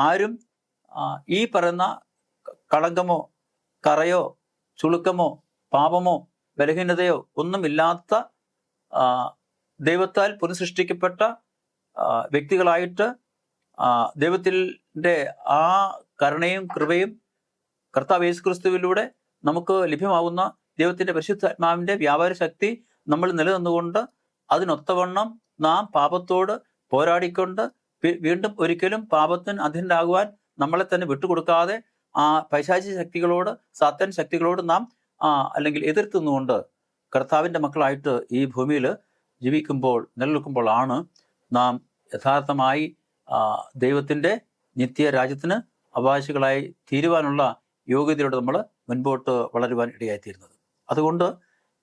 ആരും ഈ പറയുന്ന കളങ്കമോ കറയോ ചുളുക്കമോ പാപമോ ബലഹീനതയോ ഒന്നുമില്ലാത്ത ദൈവത്താൽ പുനഃസൃഷ്ടിക്കപ്പെട്ട വ്യക്തികളായിട്ട് ദൈവത്തിൻ്റെ ആ കരുണയും കൃപയും കർത്താവ് യേശു ക്രിസ്തുവിലൂടെ നമുക്ക് ലഭ്യമാകുന്ന ദൈവത്തിൻ്റെ പരിശുദ്ധാത്മാവിൻ്റെ വ്യാപാര ശക്തി നമ്മൾ നിലനിന്നുകൊണ്ട് അതിനൊത്തവണ്ണം നാം പാപത്തോട് പോരാടിക്കൊണ്ട് വീണ്ടും ഒരിക്കലും പാപത്തിന് അധീനരാകുവാൻ നമ്മളെ തന്നെ വിട്ടുകൊടുക്കാതെ ആ പൈശാചിക ശക്തികളോട് സാത്താൻ ശക്തികളോട് നാം അല്ലെങ്കിൽ എതിർത്തുന്നുകൊണ്ട് കർത്താവിൻ്റെ മക്കളായിട്ട് ഈ ഭൂമിയിൽ ജീവിക്കുമ്പോൾ നിലനിൽക്കുമ്പോൾ ആണ് നാം യഥാർത്ഥമായി ദൈവത്തിൻ്റെ നിത്യ രാജ്യത്തിന് അവകാശികളായി തീരുവാനുള്ള യോഗ്യതയോടെ നമ്മൾ മുൻപോട്ട് വളരുവാൻ ഇടയായിത്തീരുന്നത്. അതുകൊണ്ട്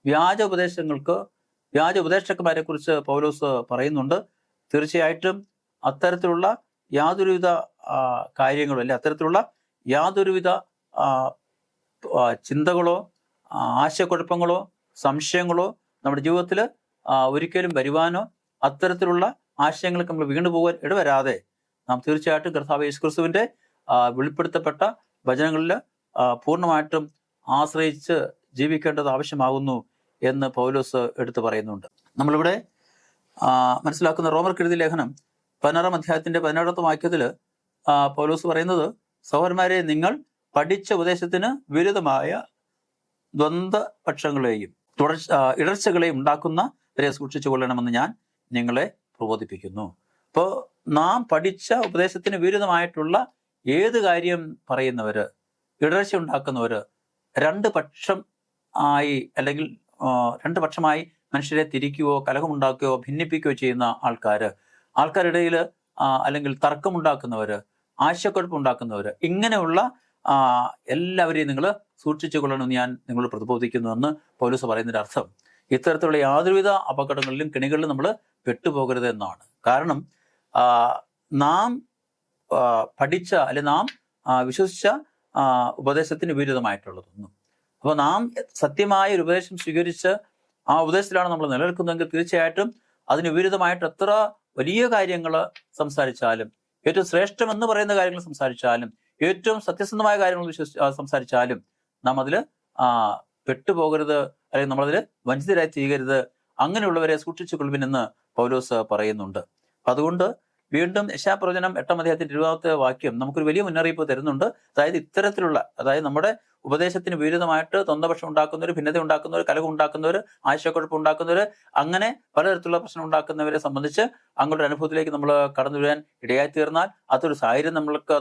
വ്യാജ ഉപദേശകന്മാരെ കുറിച്ച് പൗലോസ് പറയുന്നുണ്ട്. തീർച്ചയായിട്ടും അത്തരത്തിലുള്ള യാതൊരുവിധ കാര്യങ്ങളോ അല്ലെ അത്തരത്തിലുള്ള യാതൊരുവിധ ചിന്തകളോ ആശയക്കുഴപ്പങ്ങളോ സംശയങ്ങളോ നമ്മുടെ ജീവിതത്തിൽ ഒരിക്കലും വരുവാനോ അത്തരത്തിലുള്ള ആശയങ്ങൾക്ക് നമ്മൾ വീണുപോകാൻ ഇടവരാതെ നാം തീർച്ചയായിട്ടും കർത്താവ് യേശു ക്രിസ്തുവിൻ്റെ വെളിപ്പെടുത്തപ്പെട്ട വചനങ്ങളിൽ പൂർണ്ണമായിട്ടും ആശ്രയിച്ച് ജീവിക്കേണ്ടത് ആവശ്യമാകുന്നു എന്ന് പൗലോസ് എടുത്തു പറയുന്നുണ്ട്. നമ്മളിവിടെ മനസ്സിലാക്കുന്ന റോമർക്കെഴുതിയ ലേഖനം 16-ാം അധ്യായത്തിൻ്റെ 17-ാമത്തെ വാക്യത്തിൽ പൗലോസ് പറയുന്നത്, സഹോദരന്മാരെ, നിങ്ങൾ പഠിച്ച ഉപദേശത്തിന് വിരുദ്ധമായ ദ്വന്ദ്പക്ഷങ്ങളെയും ഇടർച്ചകളെയും ഉണ്ടാക്കുന്നവരെ സൂക്ഷിച്ചു കൊള്ളണമെന്ന് ഞാൻ നിങ്ങളെ പ്രബോധിപ്പിക്കുന്നു. അപ്പോൾ നാം പഠിച്ച ഉപദേശത്തിന് വിരുദ്ധമായിട്ടുള്ള ഏത് കാര്യം പറയുന്നവര്, ഇടർച്ച ഉണ്ടാക്കുന്നവര്, രണ്ട് പക്ഷമായി മനുഷ്യരെ തിരിക്കുകയോ കലഹമുണ്ടാക്കുകയോ ഭിന്നിപ്പിക്കുകയോ ചെയ്യുന്ന ആൾക്കാരിടയിൽ അല്ലെങ്കിൽ തർക്കമുണ്ടാക്കുന്നവര്, ആശയക്കുഴപ്പമുണ്ടാക്കുന്നവര്, ഇങ്ങനെയുള്ള എല്ലാവരെയും നിങ്ങൾ സൂക്ഷിച്ചു കൊള്ളണമെന്ന് ഞാൻ നിങ്ങളോട് പ്രതിബോധിക്കുന്നുവെന്ന് പൗലോസ് പറയുന്നതിൻ്റെ അർത്ഥം ഇത്തരത്തിലുള്ള യാതൊരുവിധ അപകടങ്ങളിലും കെണികളിലും നമ്മൾ പെട്ടുപോകരുത് എന്നാണ്. കാരണം നാം പഠിച്ച നാം വിശ്വസിച്ച ഉപദേശത്തിന് വിരുദ്ധമായിട്ടുള്ളതൊന്നും അപ്പോൾ നാം സത്യമായ ഒരു ഉപദേശം സ്വീകരിച്ച് ആ ഉപദേശത്തിലാണ് നമ്മൾ നിലനിൽക്കുന്നതെങ്കിൽ തീർച്ചയായിട്ടും അതിന് വിപരീതമായിട്ട് എത്ര വലിയ കാര്യങ്ങൾ സംസാരിച്ചാലും, ഏറ്റവും ശ്രേഷ്ഠമെന്ന് പറയുന്ന കാര്യങ്ങൾ സംസാരിച്ചാലും, ഏറ്റവും സത്യസന്ധമായ കാര്യങ്ങൾ സംസാരിച്ചാലും നാം അതിൽ പെട്ടുപോകരുത്, അല്ലെങ്കിൽ നമ്മളതിൽ വഞ്ചിതരായി തീരരുത്. അങ്ങനെയുള്ളവരെ സൂക്ഷിച്ചു കൊള്ളുവിനെന്ന് പൗലോസ് പറയുന്നുണ്ട്. അതുകൊണ്ട് വീണ്ടും യെശയ്യാപ്രവചനം 8-ാം അധ്യായത്തിന്റെ 20-ാമത്തെ വാക്യം നമുക്കൊരു വലിയ മുന്നറിയിപ്പ് തരുന്നുണ്ട്. അതായത് നമ്മുടെ ഉപദേശത്തിന് വിരുദ്ധമായിട്ട് തൊന്തപക്ഷം ഉണ്ടാക്കുന്നവർ, ഭിന്നത ഉണ്ടാക്കുന്നവർ, കലഹം ഉണ്ടാക്കുന്നവർ, ആശയക്കുഴപ്പം ഉണ്ടാക്കുന്നവർ, അങ്ങനെ പലതരത്തിലുള്ള പ്രശ്നം ഉണ്ടാക്കുന്നവരെ സംബന്ധിച്ച് അങ്ങോട്ടൊരു അനുഭവത്തിലേക്ക് നമ്മൾ കടന്നു വരാൻ ഇടയായി തീർന്നാൽ, അതൊരു സാഹചര്യം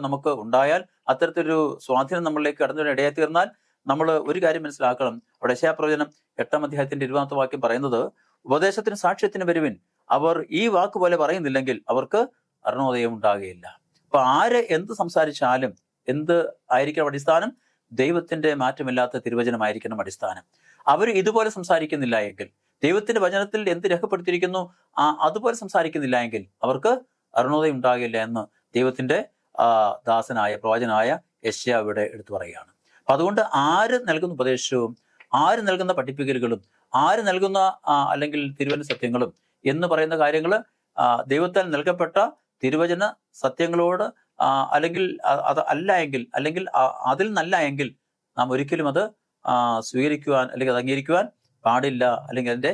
നമുക്ക് ഉണ്ടായാൽ, അത്തരത്തിലൊരു സ്വാധീനം നമ്മളിലേക്ക് കടന്നു വരാൻ ഇടയായി തീർന്നാൽ, നമ്മൾ ഒരു കാര്യം മനസ്സിലാക്കണം. അവിടെ യെശയ്യാപ്രവചനം 8-ാം അധ്യായത്തിന്റെ 20-ാമത്തെ വാക്യം പറയുന്നത്, ഉപദേശത്തിന് സാക്ഷ്യത്തിന് വരുവിൻ, അവർ ഈ വാക്ക് പോലെ പറയുന്നില്ലെങ്കിൽ അവർക്ക് അരുണോദയം ഉണ്ടാകുകയില്ല. അപ്പൊ ആര് എന്ത് സംസാരിച്ചാലും എന്ത് ആയിരിക്കണം അടിസ്ഥാനം? ദൈവത്തിന്റെ മാറ്റമില്ലാത്ത തിരുവചനമായിരിക്കണം അടിസ്ഥാനം. അവർ ഇതുപോലെ സംസാരിക്കുന്നില്ല എങ്കിൽ, ദൈവത്തിന്റെ വചനത്തിൽ എന്ത് രേഖപ്പെടുത്തിയിരിക്കുന്നു അതുപോലെ സംസാരിക്കുന്നില്ല എങ്കിൽ അവർക്ക് അരുണോദയം ഉണ്ടാകില്ല എന്ന് ദൈവത്തിന്റെ ദാസനായ പ്രവാചകനായ യെശയ്യാ ഇവിടെ എടുത്തു പറയുകയാണ്. അപ്പൊ അതുകൊണ്ട് ആര് നൽകുന്ന ഉപദേശവും, ആര് നൽകുന്ന പഠിപ്പിക്കലുകളും, ആര് നൽകുന്ന അല്ലെങ്കിൽ തിരുവചന സത്യങ്ങളും എന്ന് പറയുന്ന കാര്യങ്ങൾ ദൈവത്താൽ നൽകപ്പെട്ട തിരുവചന സത്യങ്ങളോട് അല്ലെങ്കിൽ അത് അല്ല എങ്കിൽ, അല്ലെങ്കിൽ അതിൽ നല്ല എങ്കിൽ നാം ഒരിക്കലും അത് സ്വീകരിക്കുവാൻ അല്ലെങ്കിൽ അത് അംഗീകരിക്കുവാൻ പാടില്ല, അല്ലെങ്കിൽ അതിന്റെ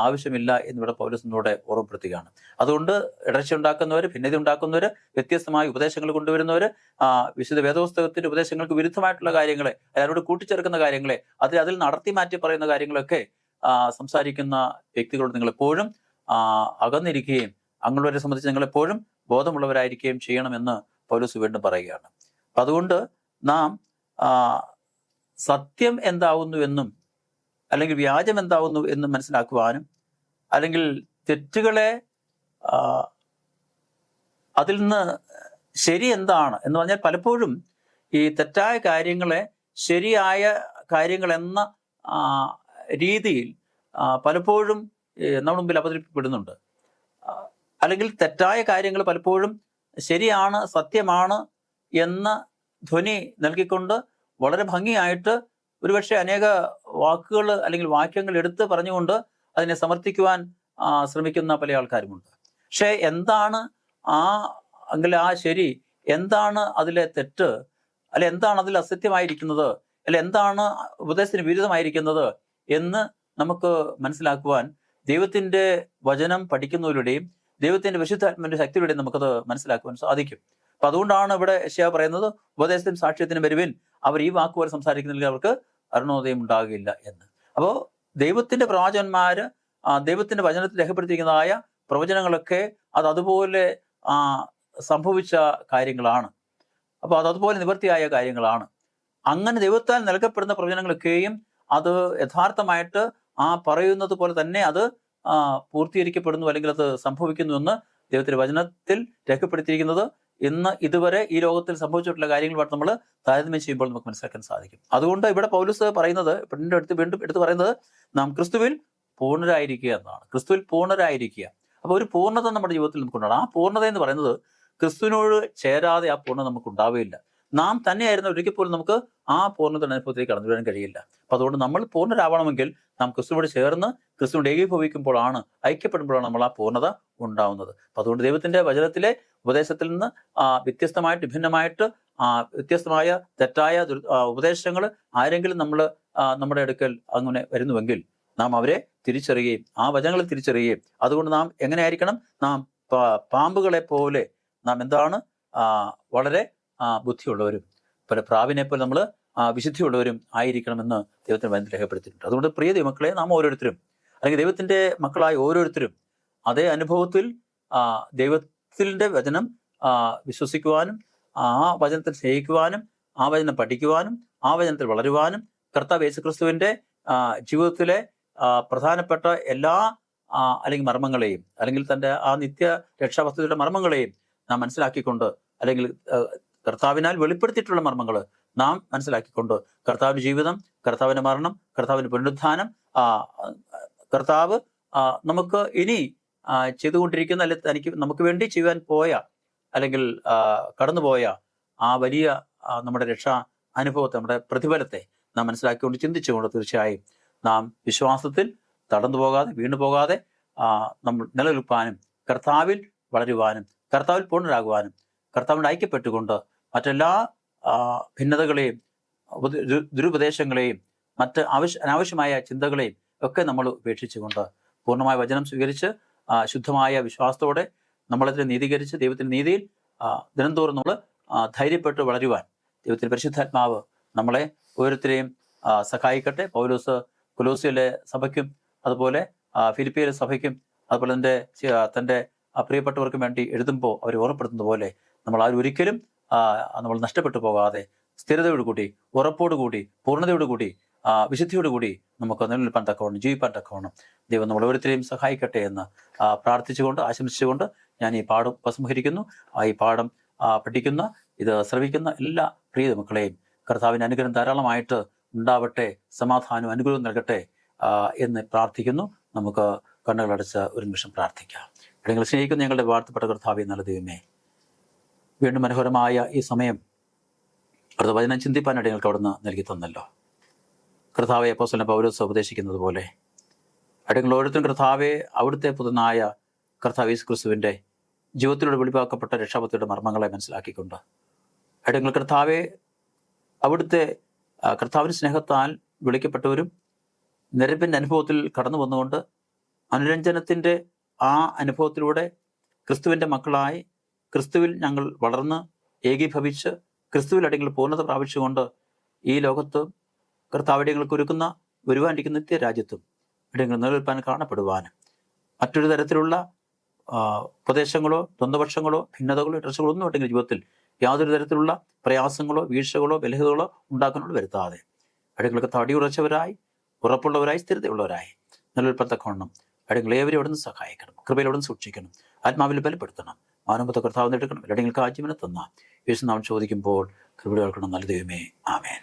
ആവശ്യമില്ല എന്നിവിടെ പൗലോസ് നമ്മോട് ഓർമ്മപ്പെടുത്തുകയാണ്. അതുകൊണ്ട് ഇടർച്ച ഉണ്ടാക്കുന്നവർ, ഭിന്നത ഉണ്ടാക്കുന്നവർ, വ്യത്യസ്തമായ ഉപദേശങ്ങൾ കൊണ്ടുവരുന്നവർ, വിശുദ്ധ വേദപുസ്തകത്തിന്റെ ഉപദേശങ്ങൾക്ക് വിരുദ്ധമായിട്ടുള്ള കാര്യങ്ങളെ, അതിനോട് കൂട്ടിച്ചേർക്കുന്ന കാര്യങ്ങളെ, അതിൽ നടത്തി മാറ്റി പറയുന്ന കാര്യങ്ങളൊക്കെ സംസാരിക്കുന്ന വ്യക്തികളോട് നിങ്ങളെപ്പോഴും അകന്നിരിക്കുകയും അങ്ങുള്ളവരെ സംബന്ധിച്ച് നിങ്ങളെപ്പോഴും ബോധമുള്ളവരായിരിക്കുകയും ചെയ്യണമെന്ന് പൗലോസ് വീണ്ടും പറയുകയാണ്. അതുകൊണ്ട് നാം സത്യം എന്താവുന്നു എന്നും അല്ലെങ്കിൽ വ്യാജം എന്താവുന്നു എന്നും മനസ്സിലാക്കുവാനും, അല്ലെങ്കിൽ തെറ്റുകളെ അതിൽ നിന്ന് ശരി എന്താണ് എന്ന് പറഞ്ഞാൽ, പലപ്പോഴും ഈ തെറ്റായ കാര്യങ്ങളെ ശരിയായ കാര്യങ്ങൾ എന്ന രീതിയിൽ പലപ്പോഴും നമ്മുടെ മുമ്പിൽ അവതരിപ്പിക്കപ്പെടുന്നുണ്ട്. അല്ലെങ്കിൽ തെറ്റായ കാര്യങ്ങൾ പലപ്പോഴും ശരിയാണ്, സത്യമാണ് എന്ന ധ്വനി നൽകിക്കൊണ്ട് വളരെ ഭംഗിയായിട്ട് ഒരുപക്ഷെ അനേക വാക്കുകൾ അല്ലെങ്കിൽ വാക്യങ്ങൾ എടുത്ത് പറഞ്ഞുകൊണ്ട് അതിനെ സമർത്ഥിക്കുവാൻ ശ്രമിക്കുന്ന പല ആൾക്കാരുമുണ്ട്. പക്ഷെ എന്താണ് ആ ശരി, എന്താണ് അതിലെ തെറ്റ്, അല്ലെ എന്താണ് അതിൽ അസത്യമായിരിക്കുന്നത്, അല്ലെ എന്താണ് ഉപദേശത്തിന് വിരുദ്ധമായിരിക്കുന്നത് എന്ന് നമുക്ക് മനസ്സിലാക്കുവാൻ ദൈവത്തിന്റെ വചനം പഠിക്കുന്നവരുടെയും ദൈവത്തിന്റെ വിശുദ്ധാത്മാവിന്റെ ശക്തിയുടെയും നമുക്കത് മനസ്സിലാക്കുവാൻ സാധിക്കും. അപ്പൊ അതുകൊണ്ടാണ് ഇവിടെ യെശയ്യാ പറയുന്നത്, ഉപദേശത്തിനും സാക്ഷ്യത്തിനും വരുവിൻ, അവർ ഈ വാക്കുപോലെ സംസാരിക്കുന്നില്ലെങ്കിൽ അവർക്ക് അരുണോദയം ഉണ്ടാകില്ല എന്ന്. അപ്പോൾ ദൈവത്തിന്റെ പ്രവാചകന്മാര് ദൈവത്തിന്റെ വചനത്തിൽ രേഖപ്പെടുത്തിയിരിക്കുന്നതായ പ്രവചനങ്ങളൊക്കെ അതുപോലെ സംഭവിച്ച കാര്യങ്ങളാണ്. അപ്പൊ അതുപോലെ നിവൃത്തിയായ കാര്യങ്ങളാണ്. അങ്ങനെ ദൈവത്താൽ നൽകപ്പെടുന്ന പ്രവചനങ്ങളൊക്കെയും അത് യഥാർത്ഥമായിട്ട് പറയുന്നത് പോലെ തന്നെ അത് പൂർത്തീകരിക്കപ്പെടുന്നു, അല്ലെങ്കിൽ അത് സംഭവിക്കുന്നു എന്ന് ദൈവത്തിന്റെ വചനത്തിൽ രേഖപ്പെടുത്തിയിരിക്കുന്നത് ഇതുവരെ ഈ ലോകത്തിൽ സംഭവിച്ചിട്ടുള്ള കാര്യങ്ങളുമായിട്ട് നമ്മൾ താരതമ്യം ചെയ്യുമ്പോൾ നമുക്ക് മനസ്സിലാക്കാൻ സാധിക്കും. അതുകൊണ്ട് ഇവിടെ പൗലോസ് പറയുന്നത്, വീണ്ടും എടുത്ത് പറയുന്നത്, നാം ക്രിസ്തുവിൽ പൂർണ്ണരായിരിക്കുക എന്നാണ്. ക്രിസ്തുവിൽ പൂർണ്ണരായിരിക്കുക. അപ്പൊ ഒരു പൂർണ്ണത നമ്മുടെ ജീവിതത്തിൽ നമുക്കുണ്ടാകും. ആ പൂർണ്ണത എന്ന് പറയുന്നത് ക്രിസ്തുവിനോട് ചേരാതെ ആ പൂർണ്ണത നമുക്ക് ഉണ്ടാവുകയില്ല. നാം തന്നെയായിരുന്ന ഒരിക്കൽ പോലും നമുക്ക് ആ പൂർണ്ണതയുടെ അനുഭവത്തിലേക്ക് കടന്നു വരാൻ കഴിയില്ല. അപ്പൊ അതുകൊണ്ട് നമ്മൾ പൂർണ്ണരാവണമെങ്കിൽ നാം ക്രിസ്തുവോട് ചേർന്ന് ക്രിസ്തുവിനോട് ഏകീഭവിക്കുമ്പോഴാണ്, ഐക്യപ്പെടുമ്പോഴാണ് നമ്മൾ ആ പൂർണ്ണത ഉണ്ടാവുന്നത്. അപ്പൊ അതുകൊണ്ട് ദൈവത്തിന്റെ വചനത്തിലെ ഉപദേശത്തിൽ നിന്ന് വ്യത്യസ്തമായിട്ട്, ഭിന്നമായിട്ട് വ്യത്യസ്തമായ തെറ്റായ ഉപദേശങ്ങൾ ആരെങ്കിലും നമ്മുടെ അടുക്കൽ അങ്ങനെ വരുന്നുവെങ്കിൽ നാം അവരെ തിരിച്ചറിയുകയും ആ വചനങ്ങളെ തിരിച്ചറിയുകയും, അതുകൊണ്ട് നാം എങ്ങനെയായിരിക്കണം? നാം പാമ്പുകളെ പോലെ നാം എന്താണ് വളരെ ബുദ്ധിയുള്ളവരും പ്രാവിനെ പോലെ നമ്മൾ വിശുദ്ധിയുള്ളവരും ആയിരിക്കണമെന്ന് ദൈവത്തിന്റെ വചനത്തിൽ രേഖപ്പെടുത്തിയിട്ടുണ്ട്. അതുകൊണ്ട് പ്രിയ ദൈവമക്കളെ, നാം ഓരോരുത്തരും, അല്ലെങ്കിൽ ദൈവത്തിന്റെ മക്കളായ ഓരോരുത്തരും അതേ അനുഭവത്തിൽ ദൈവത്തിന്റെ വചനം വിശ്വസിക്കുവാനും, ആ വചനത്തിൽ സ്നേഹിക്കുവാനും, ആ വചനം പഠിക്കുവാനും, ആ വചനത്തിൽ വളരുവാനും, കർത്താവ് യേശുക്രിസ്തുവിന്റെ ജീവിതത്തിലെ പ്രധാനപ്പെട്ട എല്ലാ അല്ലെങ്കിൽ മർമ്മങ്ങളെയും, അല്ലെങ്കിൽ തന്റെ ആ നിത്യ രക്ഷാവസ്തുതയുടെ മർമ്മങ്ങളെയും നാം മനസ്സിലാക്കിക്കൊണ്ട്, അല്ലെങ്കിൽ കർത്താവിനാൽ വെളിപ്പെടുത്തിയിട്ടുള്ള മർമ്മങ്ങൾ നാം മനസ്സിലാക്കിക്കൊണ്ട്, കർത്താവിന്റെ ജീവിതം, കർത്താവിന്റെ മരണം, കർത്താവിന്റെ പുനരുത്ഥാനം, കർത്താവ് നമുക്ക് ഇനി ചെയ്തുകൊണ്ടിരിക്കുന്ന, അല്ലെങ്കിൽ നമുക്ക് വേണ്ടി ചെയ്യുവാൻ പോയ, അല്ലെങ്കിൽ കടന്നുപോയ ആ വലിയ നമ്മുടെ രക്ഷാ അനുഭവത്തെ, നമ്മുടെ പ്രതിഫലത്തെ നാം മനസ്സിലാക്കിക്കൊണ്ട് ചിന്തിച്ചുകൊണ്ട് തീർച്ചയായും നാം വിശ്വാസത്തിൽ തടന്നു പോകാതെ വീണു പോകാതെ നമ്മൾ നിലനിൽപ്പാനും കർത്താവിൽ വളരുവാനും കർത്താവിൽ പൂർണ്ണരാകുവാനും കർത്താവിനോട് ഐക്യപ്പെട്ടുകൊണ്ട് മറ്റെല്ലാ ഭിന്നതകളെയും ദുരുപദേശങ്ങളെയും മറ്റ് അനാവശ്യമായ ചിന്തകളെയും ഒക്കെ നമ്മൾ ഉപേക്ഷിച്ചുകൊണ്ട് പൂർണ്ണമായ വചനം സ്വീകരിച്ച് ശുദ്ധമായ വിശ്വാസത്തോടെ നമ്മളതിനെ നീതീകരിച്ച് ദൈവത്തിൻ്റെ നീതിയിൽ ദിനംതോറും നമ്മൾ ധൈര്യപ്പെട്ട് വളരുവാൻ ദൈവത്തിൻ്റെ പരിശുദ്ധാത്മാവ് നമ്മളെ ഓരോരുത്തരെയും സഹായിക്കട്ടെ. പൗലോസ് കൊലോസ്യയിലെ സഭയ്ക്കും അതുപോലെ ഫിലിപ്പിയിലെ സഭയ്ക്കും അതുപോലെ തൻ്റെ പ്രിയപ്പെട്ടവർക്കും വേണ്ടി എഴുതുമ്പോൾ അവർ ഓർമ്മപ്പെടുത്തുന്ന പോലെ നമ്മൾ ഒരിക്കലും നമ്മൾ നഷ്ടപ്പെട്ടു പോകാതെ സ്ഥിരതയോടുകൂടി ഉറപ്പോടുകൂടി പൂർണ്ണതയോടുകൂടി വിശുദ്ധിയോടുകൂടി നമുക്ക് നിലനിൽപ്പാൻ തക്കവണ്ണം ജീവിപ്പാൻ തക്കവണ്ണം ദൈവം നമ്മൾ ഓരോരുത്തരെയും സഹായിക്കട്ടെ എന്ന് പ്രാർത്ഥിച്ചുകൊണ്ട് ആശംസിച്ചുകൊണ്ട് ഞാൻ ഈ പാഠം ഉപസംഹരിക്കുന്നു. ഈ പാഠം പഠിക്കുന്ന ഇത് ശ്രവിക്കുന്ന എല്ലാ പ്രിയ മക്കളെയും കർത്താവിൻ്റെ അനുഗ്രഹം ധാരാളമായിട്ട് ഉണ്ടാവട്ടെ, സമാധാനവും അനുഗ്രഹവും നൽകട്ടെ എന്ന് പ്രാർത്ഥിക്കുന്നു. നമുക്ക് കണ്ണുകളടച്ച് ഒരു നിമിഷം പ്രാർത്ഥിക്കാം. നിങ്ങൾ സ്നേഹിക്കുന്ന ഞങ്ങളുടെ വാഴ്ത്തപ്പെട്ട കർത്താവേ, നല്ല ദൈവമേ, വീണ്ടും മനോഹരമായ ഈ സമയം അടുത്ത വചനം ചിന്തിപ്പാനായിട്ട് ഞങ്ങൾക്ക് അവിടുന്ന് നൽകി തന്നല്ലോ. കർത്താവെ, അപ്പോസ്തലൻ പൗലോസ് ഉപദേശിക്കുന്നത് പോലെ അടിയങ്ങൾ ഓരോരുത്തരും കർത്താവെ അവിടുത്തെ പുതുനായ കർത്താവ് യേശു ക്രിസ്തുവിൻ്റെ ജീവിതത്തിലൂടെ വെളിവാക്കപ്പെട്ട രക്ഷാപത്തിയുടെ മർമ്മങ്ങളെ മനസ്സിലാക്കിക്കൊണ്ട് അടിയങ്ങൾ കർത്താവെ അവിടുത്തെ കർത്താവിൻ്റെ സ്നേഹത്താൽ വിളിക്കപ്പെട്ടവരും നിരപ്പിൻ്റെ അനുഭവത്തിൽ കടന്നു വന്നുകൊണ്ട് അനുരഞ്ജനത്തിൻ്റെ ആ അനുഭവത്തിലൂടെ ക്രിസ്തുവിൻ്റെ മക്കളായി ക്രിസ്തുവിൽ ഞങ്ങൾ വളർന്ന് ഏകീഭവിച്ച് ക്രിസ്തുവിൽ അടിയങ്ങൾ പൂർണ്ണത പ്രാപിച്ചുകൊണ്ട് ഈ ലോകത്ത് കർത്താവ് അടിയങ്ങൾക്ക് ഒരുക്കുന്ന വരുവാനിരിക്കുന്ന നിത്യരാജ്യത്തും അടിയങ്ങൾ നിലനിൽപ്പാൻ കാണപ്പെടുവാനും മറ്റൊരു തരത്തിലുള്ള ഉപദേശങ്ങളോ ദ്വന്ദ്വപക്ഷങ്ങളോ ഭിന്നതകളോ ഇടർച്ചകളോ ഒന്നും ഉണ്ടെങ്കിൽ ജീവിതത്തിൽ യാതൊരു തരത്തിലുള്ള പ്രയാസങ്ങളോ വീഴ്ചകളോ ബലഹീനതകളോ ഉണ്ടാക്കാനോട് വരുത്താതെ അടിയങ്ങൾക്ക് തടിയുറച്ചവരായി ഉറപ്പുള്ളവരായി സ്ഥിരതയുള്ളവരായി നിലനിൽപ്പാൻ തക്കവണ്ണം അടിയങ്ങൾ ഏവരും അവിടെ നിന്ന് സഹായിക്കണം, കൃപയിൽ അവിടെ നിന്ന് സൂക്ഷിക്കണം, ആത്മാവിൽ ബലപ്പെടുത്തണം, മാനവത്തെ കർത്താവ് നേടുക്കണം. അടിയങ്ങൾക്ക് ആജീവനം തന്ന യേശു നാം ചോദിക്കുമ്പോൾ കൃപ കേൾക്കണം. നല്ല ദൈവമേ, ആമേൻ.